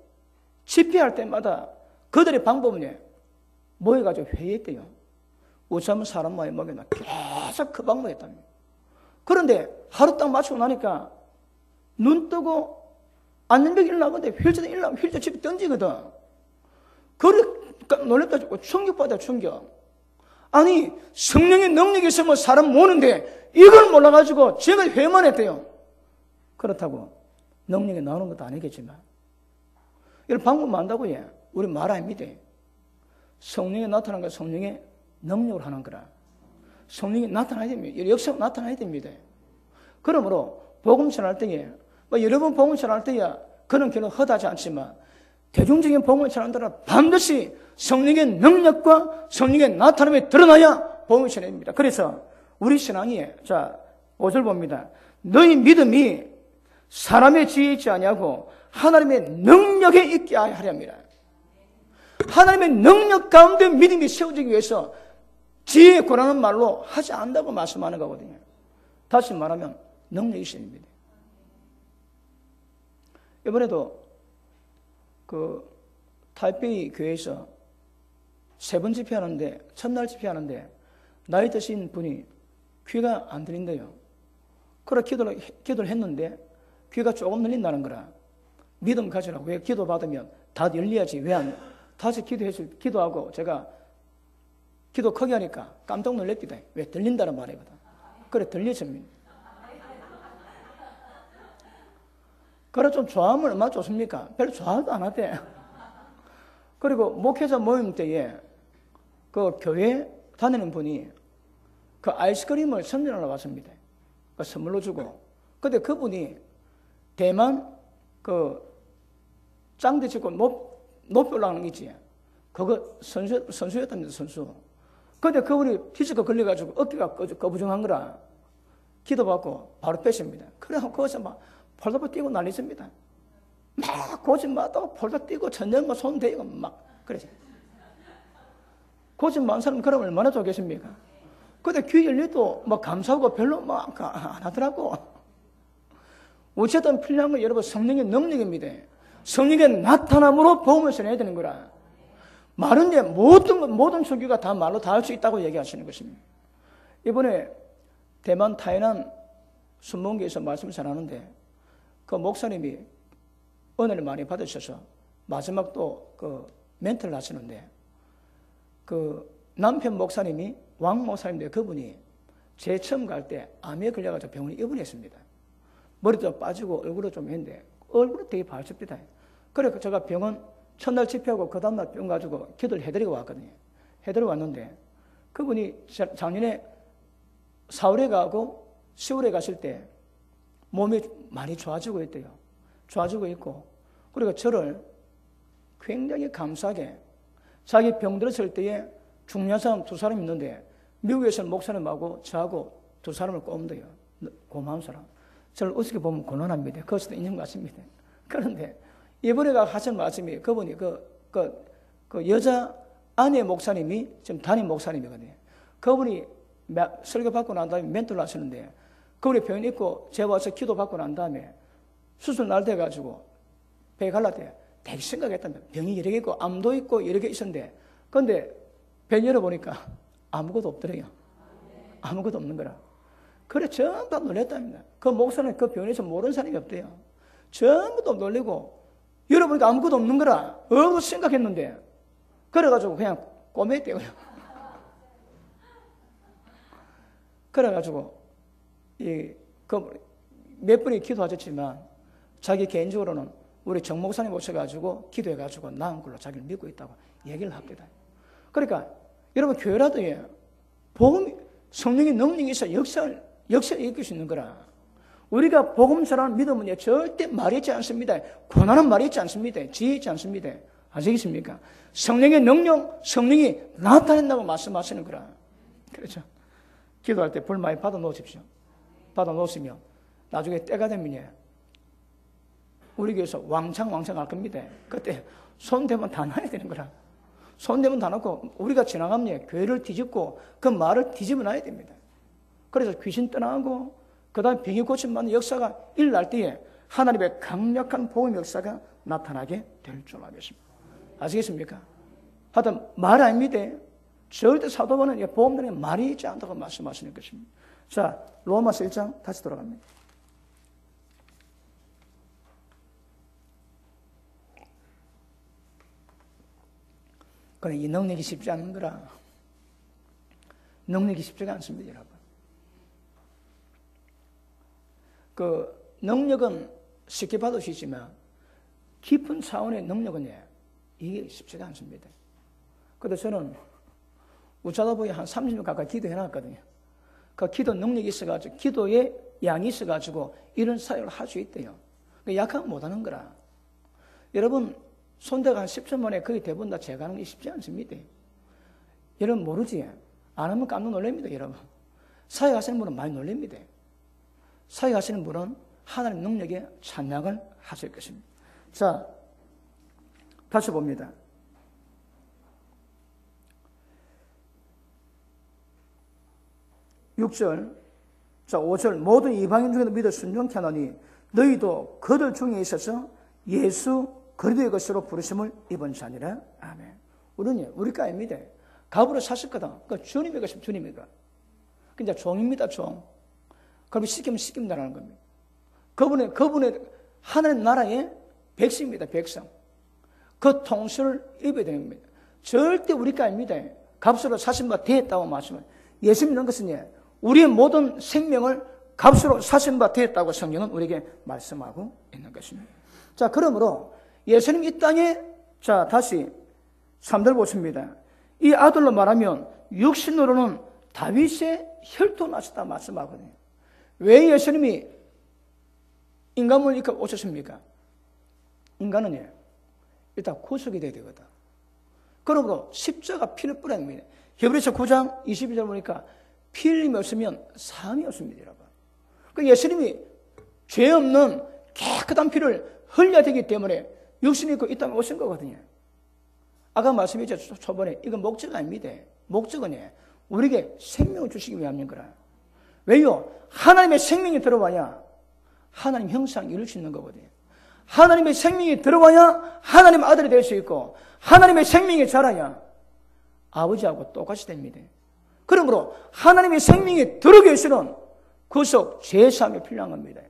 집회할 때마다 그들의 방법은 모여가지고 회의했대요. 우선 사람 많이 먹여놔. 계속 그 방법했답니다. 그런데 하루 딱 맞추고 나니까 눈 뜨고 안전벽이 일어나는데 휠체도 일어나면 휠체 집에 던지거든. 그래 놀랍다고 충격받아 충격. 아니 성령의 능력이 있으면 사람 모으는데 이걸 몰라가지고 제가 회만 했대요. 그렇다고 능력이 나오는 것도 아니겠지만 이런 방법 많다고 해. 우리 말 아닙니다. 성령이 나타나는 건 성령의 능력을 하는 거라. 성령이 나타나야 됩니다. 역사가 나타나야 됩니다. 그러므로 복음 전할 때에 여러분 복음 전할 때야 그런 길은 허다지 않지만 대중적인 복음을 전한다면 반드시 성령의 능력과 성령의 나타남이 드러나야 복음을 전합니다. 그래서 우리 신앙이 자 5절 봅니다. 너희 믿음이 사람의 지혜에 있지 아니하고 하나님의 능력에 있게 하렵니다. 하나님의 능력 가운데 믿음이 세워지기 위해서 지혜에 권하는 말로 하지 않는다고 말씀하는 거거든요. 다시 말하면 능력이 있어야 됩니다. 이번에도 그 타이페이 교회에서 3번 집회하는데 첫날 집회하는데 나이 드신 분이 귀가 안 들린대요. 그래 기도를 했는데 귀가 조금 들린다는 거라. 믿음 가지라고. 왜 기도 받으면 다 열려야지. 왜 안 다시 기도하고 제가 기도 크게 하니까 깜짝 놀랍니다. 왜 들린다는 말이거든. 그래 들려집니다. 그래 좀 좋아하면 얼마나 좋습니까? 별로 좋아도 안 하대. 그리고 목회자 모임 때에 그 교회 다니는 분이 그 아이스크림을 선전하러 왔습니다. 그 선물로 주고. 근데 그분이 대만 그 짱대 짓고 높이 올라가는 게 있지. 그거 선수였답니다, 선수. 근데 그분이 피지컬 걸려가지고 어깨가 거부정한 거라. 기도받고 바로 뺐습니다. 그래서 거기서 막 폴더포 뛰고 난리습니다. 막 고집마다 폴더 뛰고 천장과 손 대고 막 그러지. 고집 많은 사람은 그러면 얼마나 좋겠습니까? 근데 귀 열려도 막 감사하고 별로 막 안 하더라고. 어쨌든 필요한 건 여러분 성령의 능력입니다. 성령의 나타남으로 복음을 전해야 되는 거라. 말은 모든 설교가 다 말로 다 할 수 있다고 얘기하시는 것입니다. 이번에 대만 타이난 순복음교에서 말씀을 전하는데 그 목사님이 은혜를 많이 받으셔서 마지막 또 그 멘트를 하시는데 그 남편 목사님이 왕 목사님인데 그분이 제 처음 갈 때 암에 걸려가지고 병원에 입원했습니다. 머리도 빠지고 얼굴도 좀 했는데 얼굴이 되게 밝습니다. 그래서 제가 병원 첫날 집회하고 그 다음날 병 가지고 기도를 해드리고 왔거든요. 해드리고 왔는데 그분이 작년에 4월에 가고 10월에 갔을 때 몸이 많이 좋아지고 있대요. 좋아지고 있고 그리고 저를 굉장히 감사하게 자기 병 들었을 때에 중요한 사람 2사람 있는데 미국에서는 목사님하고 저하고 2사람을 꼽는데요. 고마운 사람. 저를 어떻게 보면 고난합니다. 그럴 수도 있는 것 같습니다. 그런데 이번에 하신 말씀이 그분이 그 여자 아내 목사님이 지금 담임 목사님이거든요. 그분이 설교 받고 난 다음에 멘토를 하시는데 그분이 병원 있고 제가 와서 기도 받고 난 다음에 수술 날 돼가지고 배에 갈라 때 되게 생각했답니다. 병이 여러 개 있고 암도 있고 여러 개 있었는데 그런데 병 열어보니까 아무것도 없더래요. 아무것도 없는 거라. 그래 전부 다 놀랬답니다. 그 목사는 그 병원에서 모르는 사람이 없대요. 전부 다 놀래고 열어보니까 아무것도 없는 거라. 생각했는데 그래가지고 그냥 꼬맸대요. 그래가지고 몇 분이 기도하셨지만 자기 개인적으로는 우리 정 목사님 오셔가지고 기도해가지고 나은 걸로 자기를 믿고 있다고 얘기를 합니다. 그러니까 여러분 교회라도 복음 성령의 능력이 있어 역사를 이끌 수 있는 거라. 우리가 복음 전하는 믿음은 절대 말이 있지 않습니다. 고난은 말이 있지 않습니다. 지혜 있지 않습니다. 아시겠습니까? 성령의 능력, 성령이 나타낸다고 말씀하시는 거라. 그렇죠. 기도할 때 불 많이 받아 놓으십시오. 받아 놓으시면 나중에 때가 되면 우리 교회에서 왕창 할 겁니다. 그때 손 대면 다 놔야 되는 거라. 손 대면 다 놓고 우리가 지나가면 교회를 뒤집고 그 말을 뒤집어 놔야 됩니다. 그래서 귀신 떠나고 그 다음에 병이 고침받는 역사가 일어날 때에 하나님의 강력한 복음 역사가 나타나게 될 줄 알겠습니다. 아시겠습니까? 하여튼 말 아닙니다. 절대 사도반은 복음전에 말이 있지 않다고 말씀하시는 것입니다. 자, 로마서 1장 다시 돌아갑니다. 그래, 이 능력이 쉽지 않은 거라. 능력이 쉽지가 않습니다, 여러분. 그 능력은 쉽게 받을 수 있지만 깊은 차원의 능력은 이게 쉽지가 않습니다. 그래서 저는 우차도부에 한 30년 가까이 기도해 놨거든요. 그 기도 능력이 있어가지고 기도의 양이 있어가지고 이런 사역을 할 수 있대요. 약하면 못하는 거라. 여러분 손대가 한 10천 만에 거의 대부분 다 제가 하는 게 쉽지 않습니다. 여러분 모르지? 안 하면 깜짝 놀랍니다. 여러분 사역하시는 분은 많이 놀랍니다. 사역하시는 분은 하나님 능력에 찬양을 하실 것입니다. 자, 다시 봅니다. 6절, 자 5절 모든 이방인 중에도 믿어 순종케 하노니 너희도 그들 중에 있어서 예수 그리스도의 것으로 부르심을 입은 자니라. 아멘. 우리가 아닙니다. 갑으로 사셨거든. 그러니까 주님의 것이면 주님의 것. 그러니까 종입니다. 종. 그럼 시키면 시킨다는 겁니다. 그분의 하나님 나라의 백성입니다. 백성. 그 통수를 입어야 되는 겁니다. 절대 우리가 아닙니다. 값으로 사신 바 되었다고 말씀을. 예수 믿는 것은 우리의 모든 생명을 값으로 사신 바 되었다고 성경은 우리에게 말씀하고 있는 것입니다. 자, 그러므로 예수님 이 땅에, 자, 다시 3절 보십니다. 이 아들로 말하면 육신으로는 다윗의 혈통 나셨다 말씀하거든요. 왜 예수님이 인간을 이렇게 오셨습니까? 인간은 일단 구속이 돼야 되거든. 그러므로 십자가 피를 뿌려야 합니다. 히브리서 9장 22절 보니까 피 흘림이 없으면 사함이 없습니다, 여러분. 그 예수님이 죄 없는 깨끗한 피를 흘려야 되기 때문에 육신이 있고 이 땅에 오신 거거든요. 아까 말씀했죠, 초반에. 이건 목적 아닙니다. 목적은 우리에게 생명을 주시기 위함인 거라. 왜요? 하나님의 생명이 들어와야 하나님 형상을 이룰 수 있는 거거든요. 하나님의 생명이 들어와야 하나님의 아들이 될 수 있고 하나님의 생명이 자라야 아버지하고 똑같이 됩니다. 그러므로 하나님의 생명이 들어오기 위해서는 구속 제사함이 필요한 겁니다.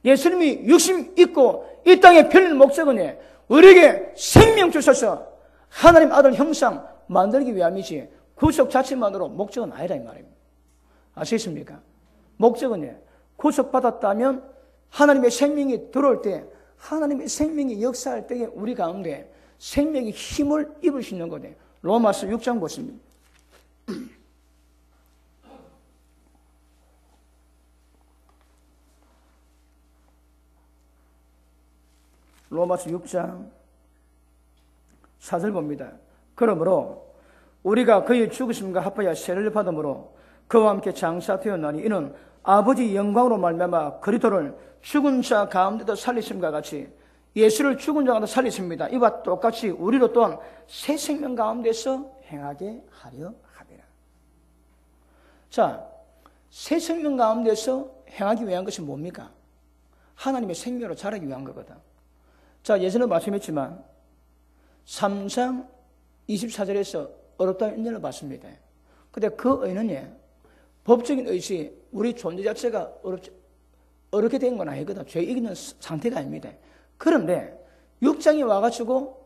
예수님이 육신 있고 이 땅에 필요한 목적은 우리에게 생명 주셔서 하나님 아들 형상 만들기 위함이지 구속 자체만으로 목적은 아니라 이 말입니다. 아시겠습니까? 목적은 구속받았다면 하나님의 생명이 들어올 때 하나님의 생명이 역사할 때에 우리 가운데 생명의 힘을 입을 수 있는 거예요. 로마서 6장 보십니다. 로마서 6장 4절 봅니다. 그러므로 우리가 그의 죽으심과 합하여 세례를 받음으로 그와 함께 장사되었나니 이는 아버지 영광으로 말미암아 그리스도를 죽은 자 가운데도 살리심과 같이 예수를 죽은 자 가운데 살리십니다. 이와 똑같이 우리로 또한 새 생명 가운데서 행하게 하려 함이라. 자, 새 생명 가운데서 행하기 위한 것이 뭡니까? 하나님의 생명으로 자라기 위한 거거든. 자, 예전에 말씀했지만 3장 24절에서 어렵다는 인연을 받습니다. 근데 그 의는 법적인 의지, 우리 존재 자체가 어렵게 된 건 아니거든. 죄 이기는 상태가 아닙니다. 그런데 6장에 와가지고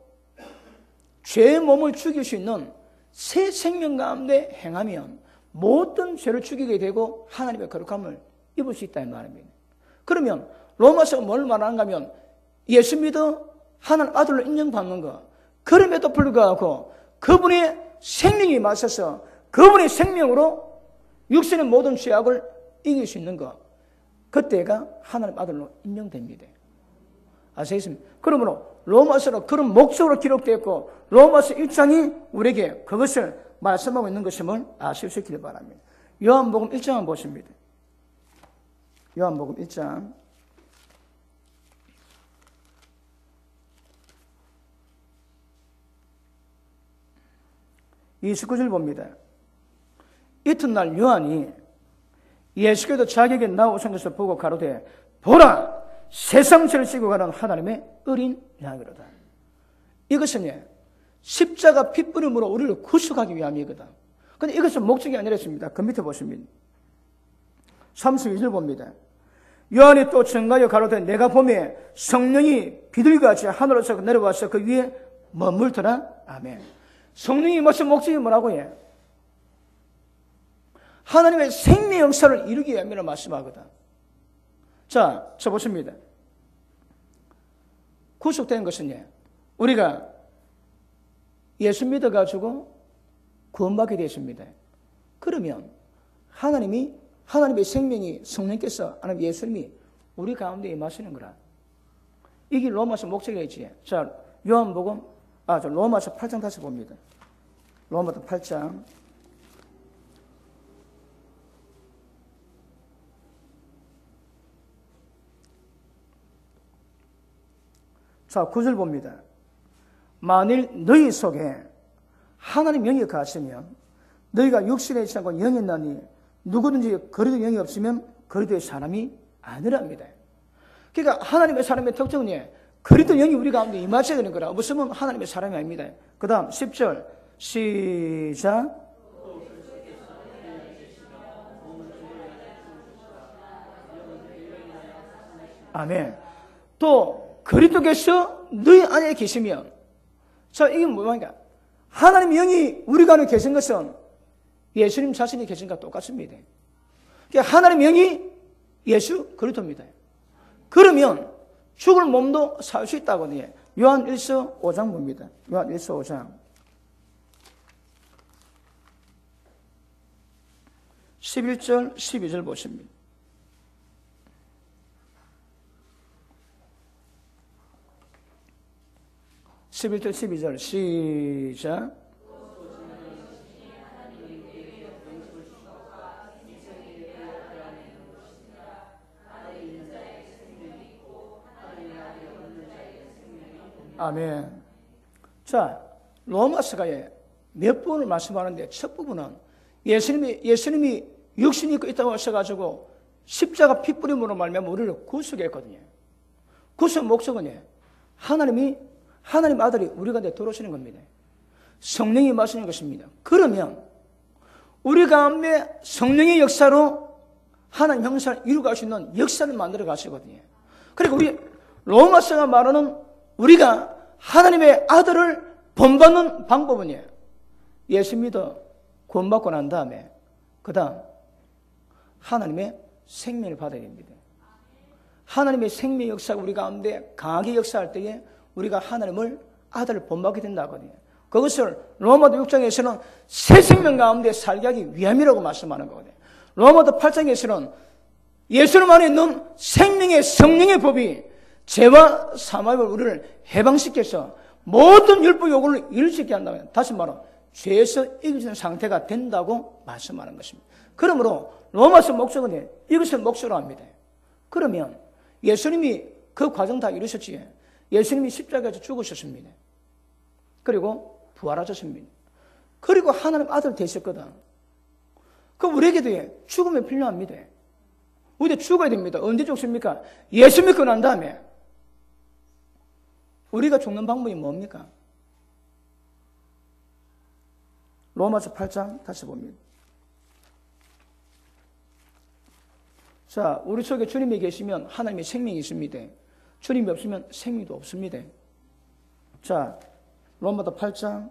죄의 몸을 죽일 수 있는 새 생명 가운데 행하면 모든 죄를 죽이게 되고 하나님의 거룩함을 입을 수 있다는 말입니다. 그러면 로마서가 뭘 말하는가 하면 예수 믿어 하나님 아들로 인정받는 것, 그럼에도 불구하고 그분의 생명이 맞서서 그분의 생명으로 육신의 모든 죄악을 이길 수 있는 것, 그때가 하나님 아들로 인정됩니다. 아시겠습니까? 그러므로 로마서는 그런 목적으로 기록되었고 로마서 1장이 우리에게 그것을 말씀하고 있는 것임을 아실 수 있기를 바랍니다. 요한복음 1장을 보십니다. 요한복음 1장 29절 봅니다. 이튿날 요한이 예수께서 자기에게 나오신 것을 보고 가로되 보라 세상죄를 지고 가는 하나님의 어린 양이로다. 이것은 십자가 핏부림으로 우리를 구속하기 위함이거든. 근데 이것은 목적이 아니랬습니다. 그 밑에 보십니다. 32절 봅니다. 요한이 또 증가하여 가로되 내가 보매 성령이 비둘기같이 하늘에서 내려와서 그 위에 머물더라. 아멘. 성령이 무슨 목적이 뭐라고 해? 하나님의 생명 역사를 이루기 위함이라 말씀하거든. 자, 저 보십니다. 구속된 것은 우리가 예수 믿어가지고 구원받게 되었습니다. 그러면 하나님의 생명이 성령께서 하나님 예수님이 우리 가운데 임하시는 거라. 이게 로마서 목적이겠지. 자, 로마서 8장 다시 봅니다. 로마서 8장. 자, 9절 봅니다. 만일 너희 속에 하나님 영이 가시면 너희가 육신에 있지 않고 영이 있나니 누구든지 그리도 영이 없으면 그리도의 사람이 아니랍니다. 그러니까 하나님의 사람의 특징은 그리도 영이 우리 가운데 임하셔야 되는 거라. 없으면 하나님의 사람이 아닙니다. 그 다음 10절 시작. 아멘. 또 그리스도께서 너희 안에 계시면, 자, 이게 뭐냐? 하나님 영이 우리 안에 계신 것은 예수님 자신이 계신 것과 똑같습니다. 그러니까 하나님 영이 예수 그리스도입니다. 그러면 죽을 몸도 살 수 있다거든요. 요한 1서 5장 봅니다. 요한 1서 5장 11절 12절 보십니다. 11절 12절 시작. 아멘. 자, 로마서가 몇 번을 말씀하는데 첫 부분은 예수님이 육신이 있고 있다고 하셔가지고 십자가 핏부림으로 말미암아 우리를 구속했거든요. 구속 목적은 하나님 아들이 우리 가운데 들어오시는 겁니다. 성령이 임하시는 것입니다. 그러면 우리 가운데 성령의 역사로 하나님 형상을 이루어갈 수 있는 역사를 만들어 가시거든요. 그리고 우리 로마서가 말하는 우리가 하나님의 아들을 본받는 방법은 예수 믿어 구원받고 난 다음에 그 다음 하나님의 생명을 받아야 됩니다. 하나님의 생명 역사가 우리 가운데 강하게 역사할 때에 우리가 하나님을 아들을 본받게 된다거든요. 그것을 로마도 6장에서는 새 생명 가운데 살게 하기 위함이라고 말씀하는 거거든요. 로마도 8장에서는 예수님 안에 있는 생명의 성령의 법이 죄와 사망을 우리를 해방시켜서 모든 율법 요구를 이룰 수 있게 한다면 다시 말하면 죄에서 이길 수 있는 상태가 된다고 말씀하는 것입니다. 그러므로 로마서 목적은 이것을 목적으로 합니다. 그러면 예수님이 그 과정 다 이루셨지. 예수님이 십자가에서 죽으셨습니다. 그리고 부활하셨습니다. 그리고 하나님 아들 되셨거든. 그럼 우리에게도 죽음이 필요합니다. 우리도 죽어야 됩니다. 언제 죽습니까? 예수 믿고 난 다음에. 우리가 죽는 방법이 뭡니까? 로마서 8장 다시 봅니다. 자, 우리 속에 주님이 계시면 하나님의 생명이 있습니다. 주님이 없으면 생명도 없습니다. 자, 로마서 8장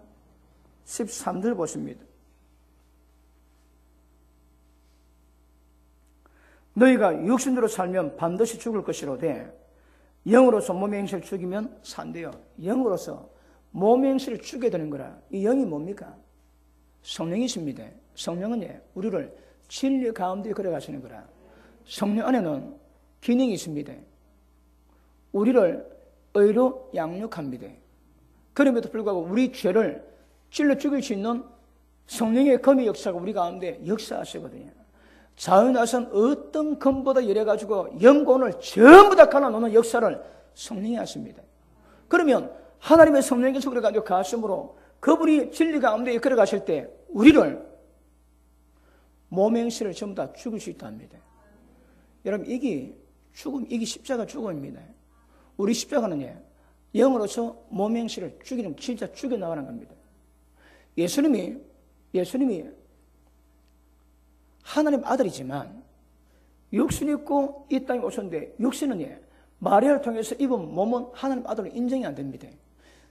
13절 보십니다. 너희가 육신으로 살면 반드시 죽을 것이로되 영으로서 몸의 행실을 죽이면 산대요. 영으로서 몸의 행실을 죽게 되는 거라. 이 영이 뭡니까? 성령이십니다. 성령은 우리를 진리 가운데 걸어가시는 거라. 성령 안에는 기능이 있습니다. 우리를 의로 양육합니다. 그럼에도 불구하고 우리 죄를 찔러 죽일 수 있는 성령의 검의 역사가 우리 가운데 역사하시거든요. 자연하신 어떤 검보다 열해가지고 영혼을 전부 다 갈라놓는 역사를 성령이 하십니다. 그러면 하나님의 성령께서 우리 가지고 가심으로 그분이 진리 가운데 이끌어 가실 때 우리를 몸의 행실을 전부 다 죽일 수 있다 합니다. 여러분, 이게 십자가 죽음입니다. 우리 십자가는 영으로서 몸의 행실을 죽이는, 진짜 죽여나가는 겁니다. 예수님이 하나님 아들이지만 육신이 있고 이 땅에 오셨는데 육신은 마리아를 통해서 입은 몸은 하나님 아들로 인정이 안 됩니다.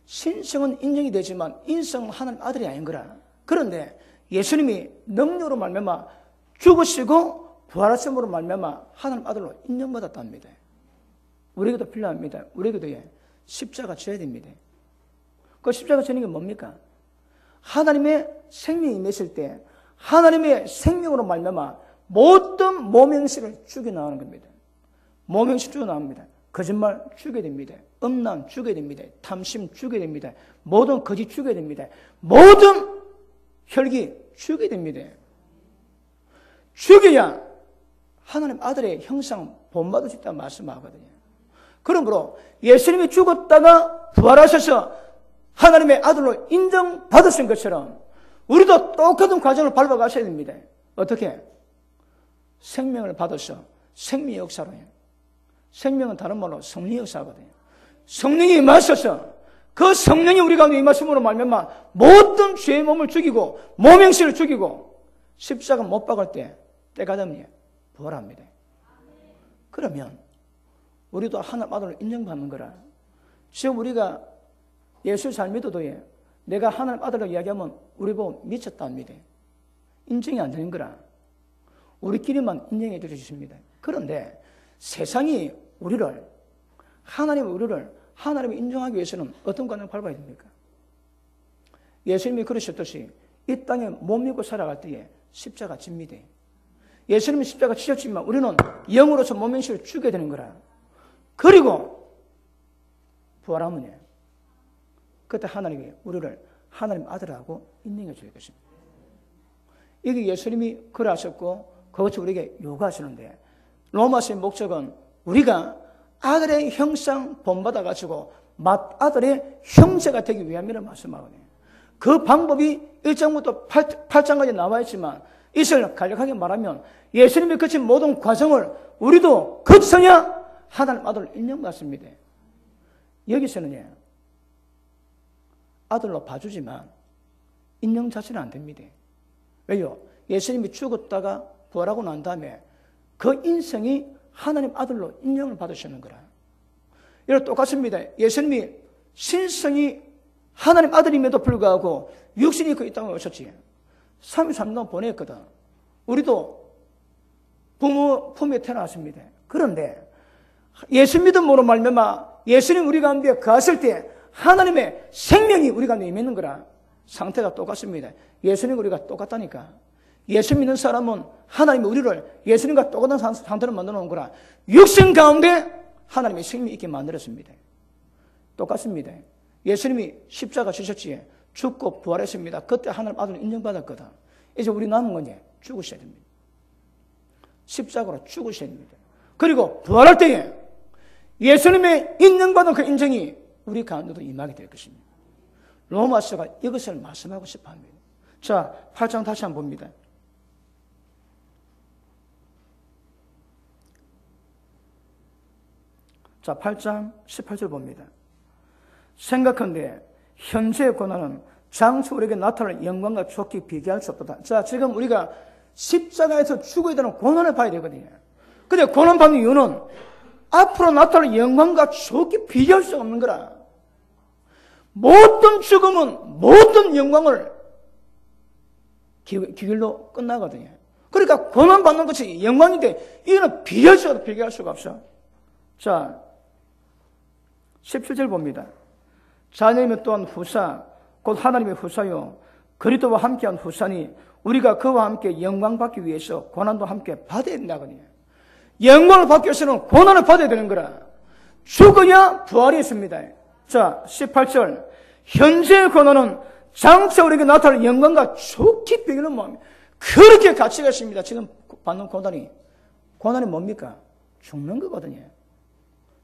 신성은 인정이 되지만 인성은 하나님 아들이 아닌 거라. 그런데 예수님이 능력으로 말미암아 죽으시고 부활하심으로 말미암아 하나님 아들로 인정받았답니다. 우리에게도 필요합니다. 우리에게도 십자가 져야 됩니다. 그 십자가 지는 게 뭡니까? 하나님의 생명이 임했을 때 하나님의 생명으로 말미암아 모든 몸행실을 죽여나가는 겁니다. 몸행실 죽여나갑니다. 거짓말 죽여야 됩니다. 음란 죽여야 됩니다. 탐심 죽여야 됩니다. 모든 거짓 죽여야 됩니다. 모든 혈기 죽여야 됩니다. 죽여야 하나님 아들의 형상 본받을 수 있다고 말씀하거든요. 그러므로 예수님이 죽었다가 부활하셔서 하나님의 아들로 인정받으신 것처럼 우리도 똑같은 과정을 밟아가셔야 됩니다. 어떻게? 생명을 받아서 생명의 역사로 해요. 생명은 다른 말로 성령의 역사거든요. 성령이 임하셔서 그 성령이 우리 가운데 임하심으로 말미암아 모든 죄의 몸을 죽이고 몸행실을 죽이고 십자가 못 박을 때가 되면 부활합니다. 그러면 우리도 하나님 아들로 인정받는 거라. 지금 우리가 예수 잘 믿어도 내가 하나님 아들로 이야기하면 우리 보고 미쳤답니다. 인정이 안 되는 거라. 우리끼리만 인정해 주십니다. 그런데 세상이 하나님을 인정하기 위해서는 어떤 과정을 밟아야 됩니까? 예수님이 그러셨듯이 이 땅에 못 믿고 살아갈 때에 십자가 집니다. 예수님이 십자가 지셨지만 우리는 영으로서 몸행실을 주게 되는 거라. 그리고 부활하면 그때 하나님이 우리를 하나님 아들하고 인정해 줄 것입니다. 이게 예수님이 그러하셨고 그것을 우리에게 요구하시는데 로마서의 목적은 우리가 아들의 형상 본받아가지고 맏아들의 형제가 되기 위함이라고 말씀하거든요. 그 방법이 1장부터 8장까지 나와 있지만 이것을 간략하게 말하면 예수님이 거친 모든 과정을 우리도 거쳐야 하나님 아들을 인정받습니다. 여기서는 아들로 봐주지만 인정 자체는 안 됩니다. 왜요? 예수님이 죽었다가 부활하고 난 다음에 그 인성이 하나님 아들로 인정을 받으시는 거라. 이런 똑같습니다. 예수님이 신성이 하나님 아들임에도 불구하고 육신이 그 이 땅에 오셨지. 33년 보냈거든. 우리도 부모 품에 태어났습니다. 그런데 예수 믿음으로 말미암아 예수님 우리 가운데 거하실 때 하나님의 생명이 우리 가운데 임했는 거라. 상태가 똑같습니다. 예수님 우리가 똑같다니까. 예수 믿는 사람은 하나님이 우리를 예수님과 똑같은 상태로 만들어 놓은 거라. 육신 가운데 하나님의 생명이 있게 만들었습니다. 똑같습니다. 예수님이 십자가 지셨지. 죽고 부활했습니다. 그때 하나님 아들을 인정받았거든. 이제 우리 남은 건 죽으셔야 됩니다. 십자가로 죽으셔야 됩니다. 그리고 부활할 때에 예수님의 인정받은 그 인정이 우리 가운데도 임하게 될 것입니다. 로마서가 이것을 말씀하고 싶어 합니다. 자, 8장 다시 한번 봅니다. 자, 8장 18절 봅니다. 생각한데 현재의 고난은 장차 우리에게 나타날 영광과 좋게 비교할 수 없다. 자, 지금 우리가 십자가에서 죽어야 되는 고난을 봐야 되거든요. 근데 고난 받는 이유는 앞으로 나타날 영광과 좋게 비교할 수 없는 거라. 모든 죽음은 모든 영광을 기길로 끝나거든요. 그러니까 고난 받는 것이 영광인데 이거는 비교할 수가 없어. 자, 17절 봅니다. 자녀이면 또한 후사, 곧 하나님의 후사요 그리스도와 함께한 후사니 우리가 그와 함께 영광 받기 위해서 고난도 함께 받아야 된다거든요. 영광을 받기 위해서는 고난을 받아야 되는 거라. 죽어야 부활이 있습니다. 자, 18절. 현재의 고난은 장차 우리에게 나타날 영광과 좋게 비기는 마음이 그렇게 가치가 있습니다. 지금 받는 고난이. 고난이 뭡니까? 죽는 거거든요.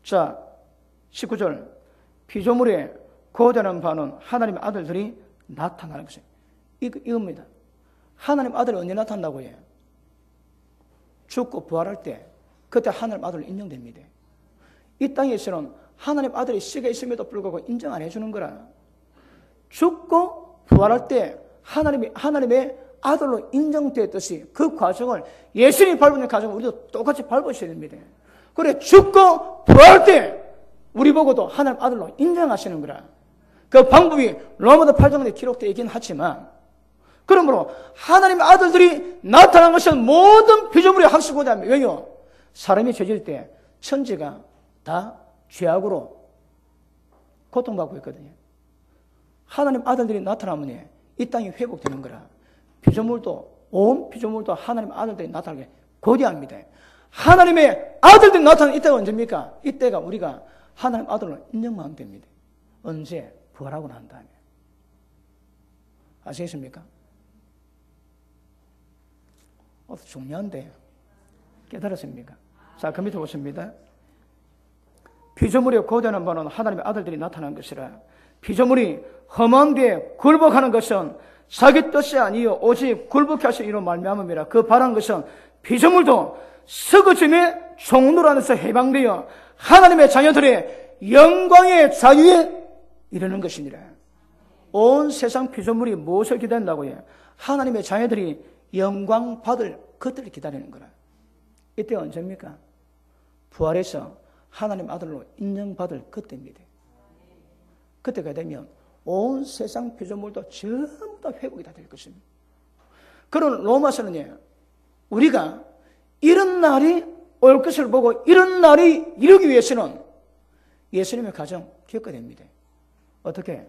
자, 19절. 피조물의 고대한 바는 하나님의 아들들이 나타나는 것이에요. 이겁니다. 하나님 아들이 언제 나타난다고 해요? 죽고 부활할 때 그때 하나님 아들로 인정됩니다. 이 땅에서는 하나님 아들이 씨가 있음에도 불구하고 인정 안 해주는 거라. 죽고 부활할 때 하나님의 아들로 인정되었듯이 그 과정을 예수님이 밟는 과정을 우리도 똑같이 밟으셔야 됩니다. 그래 죽고 부활할 때 우리 보고도 하나님 아들로 인정하시는 거라. 그 방법이 로마서 8장에 기록되어 있긴 하지만 그러므로 하나님의 아들들이 나타난 것은 모든 피조물의 학습고자 합니다. 왜요? 사람이 죄질 때 천지가 다 죄악으로 고통받고 있거든요. 하나님 아들들이 나타나면 이 땅이 회복되는 거라. 피조물도 온 피조물도 하나님 아들들이 나타나게 고대합니다. 하나님의 아들들이 나타나는 이때가 언제입니까? 이때가 우리가 하나님 아들로 인정하면 됩니다. 언제? 부활하고 난 다음에. 아시겠습니까? 중요한데 깨달았습니까? 자, 그 밑에 보십니다. 피조물의 고대하는 바는 하나님의 아들들이 나타난 것이라. 피조물이 험한 데에 굴복하는 것은 자기 뜻이 아니요 오직 굴복케 하신 이로 말미암음이라. 그 바라는 것은 피조물도 썩어짐의 종로 안에서 해방되어 하나님의 자녀들의 영광의 자유에 이르는 것이니라. 온 세상 피조물이 무엇을 기다린다고 해요? 하나님의 자녀들이 영광 받을 그들을 기다리는 거라. 이때가 언제입니까? 부활해서 하나님 아들로 인정받을 그때입니다. 그때가 되면 온 세상 피조물도 전부 다 회복이 다 될 것입니다. 그런 로마서는요, 우리가 이런 날이 올 것을 보고 이런 날이 이루기 위해서는 예수님의 가정 겪어야 됩니다. 어떻게?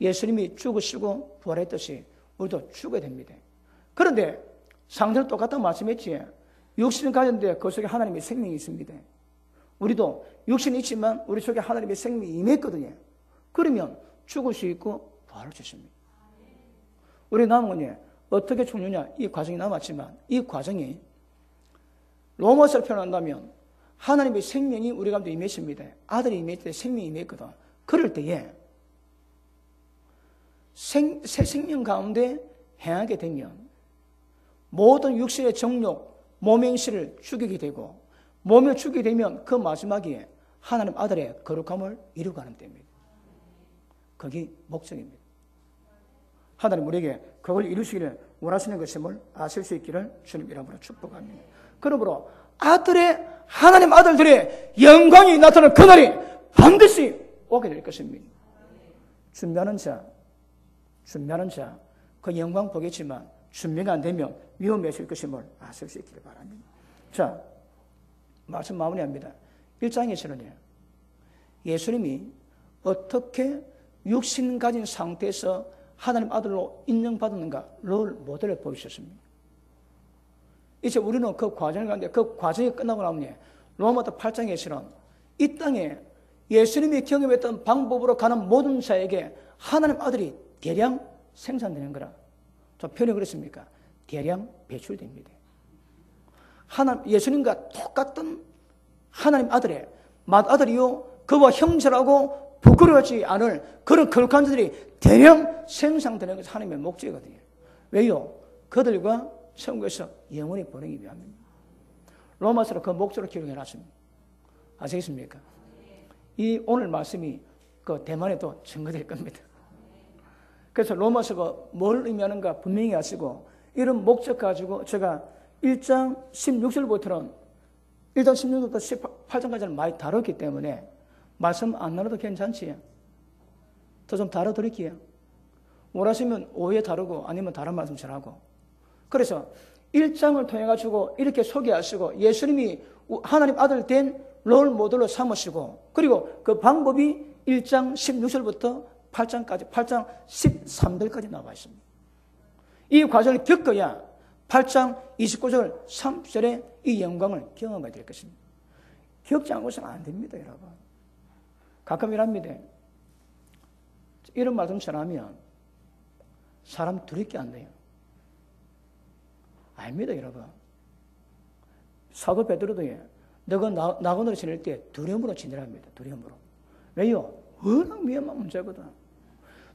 예수님이 죽으시고 부활했듯이 우리도 죽어야 됩니다. 그런데 상대는 똑같다고 말씀했지. 육신을 가졌는데 그 속에 하나님의 생명이 있습니다. 우리도 육신이 있지만 우리 속에 하나님의 생명이 임했거든요. 그러면 죽을 수 있고 부활할 수 있습니다. 우리 남은 건요, 어떻게 죽느냐 이 과정이 남았지만 이 과정이 로마서를 표현한다면 하나님의 생명이 우리 가운데 임했습니다. 아들이 임했을 때 생명이 임했거든. 그럴 때에 새 생명 가운데 행하게 되면 모든 육신의 정욕, 몸의 행실을 죽이게 되고 몸을 죽이게 되면 그 마지막에 하나님 아들의 거룩함을 이루가는 때입니다. 그게 목적입니다. 하나님 우리에게 그걸 이루시기를 원하시는 것임을 아실 수 있기를 주님 이름으로 축복합니다. 그러므로 하나님 아들들의 영광이 나타나는 그날이 반드시 오게 될 것입니다. 준비하는 자, 그 영광 보겠지만 준비가 안 되면 위험해질 것임을 아실 수 있기를 바랍니다. 자, 말씀 마무리합니다. 1장에서는요, 예수님이 어떻게 육신 가진 상태에서 하나님 아들로 인정받았는가를 모델을 보여주셨습니다. 이제 우리는 그 과정을 가는데 그 과정이 끝나고 나면 로마서 8장에서는 이 땅에 예수님이 경험했던 방법으로 가는 모든 자에게 하나님 아들이 대량 생산되는 거라. 저 표현이 그렇습니까? 대량 배출됩니다. 예수님과 똑같은 하나님 아들의 맏아들이요 그와 형제라고 부끄러워하지 않을 그런 거룩한 자들이 대량 생산되는 것이 하나님의 목적이거든요. 왜요? 그들과 천국에서 영원히 보내기 위함입니다. 로마서로 그 목적을 기록해놨습니다. 아시겠습니까? 이 오늘 말씀이 그 대만에도 증거될 겁니다. 그래서 로마서가 뭘 의미하는가 분명히 아시고 이런 목적 가지고 제가 1장 16절부터는 1장 16절부터 18장까지는 많이 다뤘기 때문에 말씀 안 나눠도 괜찮지? 더 좀 다뤄드릴게요. 원하시면 5회 다루고 아니면 다른 말씀 잘하고. 그래서 1장을 통해 가지고 이렇게 소개하시고 예수님이 하나님 아들 된 롤 모델로 삼으시고 그리고 그 방법이 1장 16절부터 8장 13절까지 나와 있습니다. 이 과정을 겪어야 8장 29절 30절에 이 영광을 경험하게 될 것입니다. 겪지 않고서는 안 됩니다, 여러분. 가끔 이랍니다. 이런 말씀 전하면 사람 두렵게 안 돼요. 아닙니다, 여러분. 사도 베드로도 너가 낙원으로 지낼 때 두려움으로 지내랍니다. 두려움으로. 왜요? 워낙 위험한 문제거든.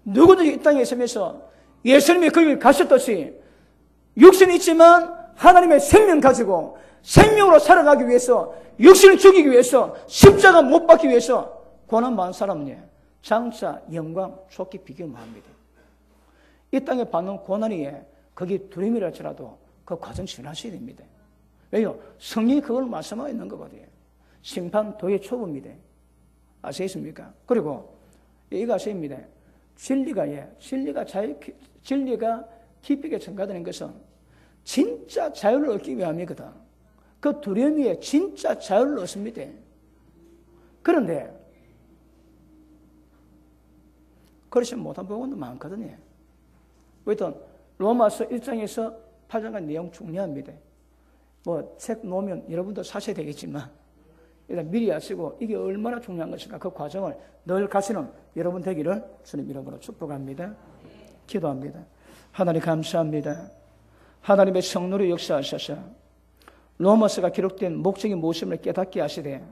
누구도 이 땅에 있으면서 예수님이 그 길 가셨듯이 육신이 있지만 하나님의 생명 가지고 생명으로 살아가기 위해서 육신을 죽이기 위해서 십자가 못 박기 위해서 고난 많은 사람은 장차 영광 좋게 비교합니다. 이 땅에 받는 고난이 거기 두려움이라 할지라도 그 과정 지나셔야 됩니다. 왜요? 성령이 그걸 말씀하고 있는 거거든요. 심판 도의 초보입니다. 아시겠습니까? 그리고 이거 아십니다. 진리가 깊게 증가되는 것은 진짜 자유를 얻기 위함이거든. 그 두려움 위에 진짜 자유를 얻습니다. 그런데 그렇지 못한 부분도 많거든요. 왜든 로마서 1장에서 8장까지 내용 중요합니다. 책 놓으면 여러분도 사셔야 되겠지만 일단 미리 아시고 이게 얼마나 중요한 것인가 그 과정을 늘 가시는 여러분 되기를 주님 이름으로 축복합니다. 기도합니다. 하나님 감사합니다. 하나님의 성령으로 역사하셔서 로마서가 기록된 목적이 무엇임을 깨닫게 하시되